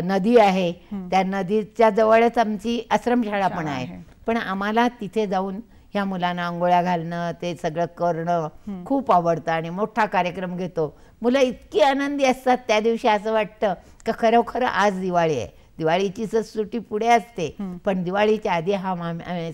नदी आहे, त्या नदीच्या जवळच आमची आश्रमशाळा पण आहे. पण आम्हाला तिथे जाऊन ह्या मुलांना आंघोळ्या घालणं, ते सगळं करणं खूप आवडतं. आणि मोठा कार्यक्रम घेतो. मुलं इतकी आनंदी असतात त्या दिवशी, असं वाटतं का खरोखर आज दिवाळी आहे. दिवाळीची सुट्टी पुढे असते, पण दिवाळीच्या आधी हा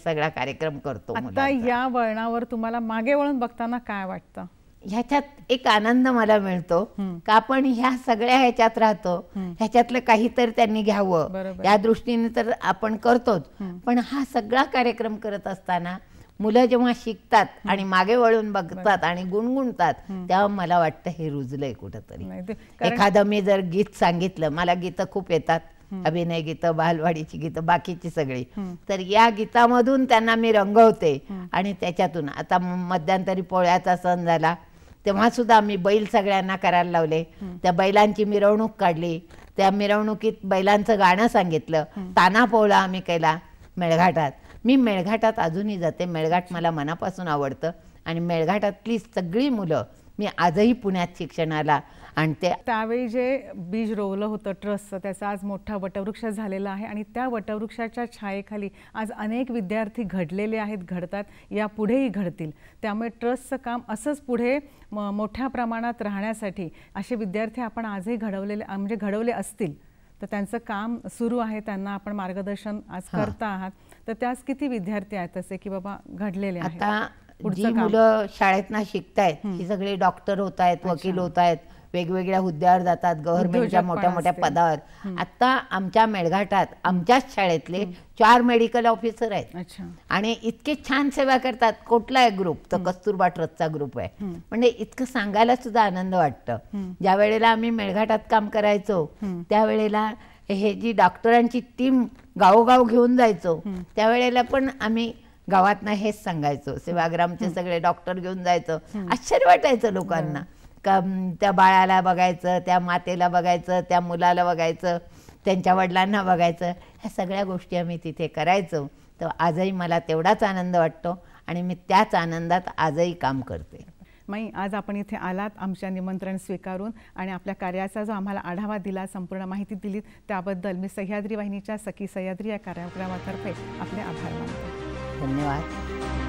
सगळा कार्यक्रम करतो. आता या वळणावर तुम्हाला मागे वळून बघताना काय वाटतं? ह्याच्यात एक आनंद मला मिळतो का आपण ह्या सगळ्या ह्याच्यात राहतो, ह्याच्यातलं काहीतरी त्यांनी घ्यावं या दृष्टीने तर आपण करतोच. पण हा सगळा कार्यक्रम करत असताना मुलं जेव्हा शिकतात आणि मागे वळून बघतात आणि गुणगुणतात, तेव्हा मला वाटतं हे रुजलंय कुठंतरी. एखादं मी जर गीत सांगितलं, मला गीतं खूप येतात, अभिनय गीतं, बालवाडीची गीतं, बाकीची सगळी, तर या गीतामधून त्यांना मी रंगवते. आणि त्याच्यातून आता मध्यंतरी पोळ्याचा सण झाला, तेव्हा सुद्धा आम्ही बैल सगळ्यांना करायला लावले. त्या बैलांची मिरवणूक काढली, त्या मिरवणुकीत बैलांचं गाणं सांगितलं, ताना पोळा आम्ही केला मेळघाटात. मी मेळघाटात अजूनही जाते. मेळघाट मला मनापासून आवडतं. आणि मेळघाटातली सगळी मुलं मी आजही पुण्यात शिक्षणाला आणते. त्यावेळी जे बीज रोवलं होतं ट्रस्टचं, त्याचा आज मोठा वटवृक्ष झालेला आहे. आणि त्या वटवृक्षाच्या छायेखाली आज अनेक विद्यार्थी घडलेले आहेत, घडतात, यापुढेही घडतील. त्यामुळे ट्रस्टचं काम असंच पुढे मोठ्या प्रमाणात राहण्यासाठी असे विद्यार्थी आपण आजही घडवले असतील तर त्यांचं काम सुरू आहे, त्यांना आपण मार्गदर्शन आज करता आहात. तर त्यास किती विद्यार्थी आहेत असे की बाबा घडलेले आहेत? आता जी मुलं शाळेतनं शिकतायत ही सगळे डॉक्टर होत आहेत, वकील होत आहेत, वेगवेगळ्या हुद्द्यावर जातात, गव्हर्नमेंटच्या मोठ्या मोठ्या पदावर. आता आमच्या मेळघाटात आमच्याच शाळेतले 4 मेडिकल ऑफिसर आहेत. आणि इतके छान सेवा करतात. कुठला आहे ग्रुप? तर कस्तुरबा ट्रस्टचा ग्रुप आहे. म्हणजे इतकं सांगायला सुद्धा आनंद वाटतं. ज्या वेळेला आम्ही मेळघाटात काम करायचो त्यावेळेला हे जी डॉक्टरांची टीम गावोगाव घेऊन जायचो, त्यावेळेला पण आम्ही गावातनं हेच सांगायचो, सेवाग्रामचे सगळे डॉक्टर घेऊन जायचो. आश्चर्य वाटायचं लोकांना का त्या बाळाला बघायचं, त्या मातेला बघायचं, त्या मुलाला बघायचं, त्यांच्या वडिलांना बघायचं. ह्या सगळ्या गोष्टी आम्ही तिथे करायचो. तर आजही मला तेवढाच आनंद वाटतो आणि मी त्याच आनंदात आजही काम करते. माई, आज आपण इथे आलात आमच्या निमंत्रण स्वीकारून आणि आपल्या कार्याचा जो आम्हाला आढावा दिला, संपूर्ण माहिती दिली, त्याबद्दल मी सह्याद्री वाहिनीच्या सखी सह्याद्री या कार्यक्रमातर्फे आपले आभार मानते. धन्यवाद.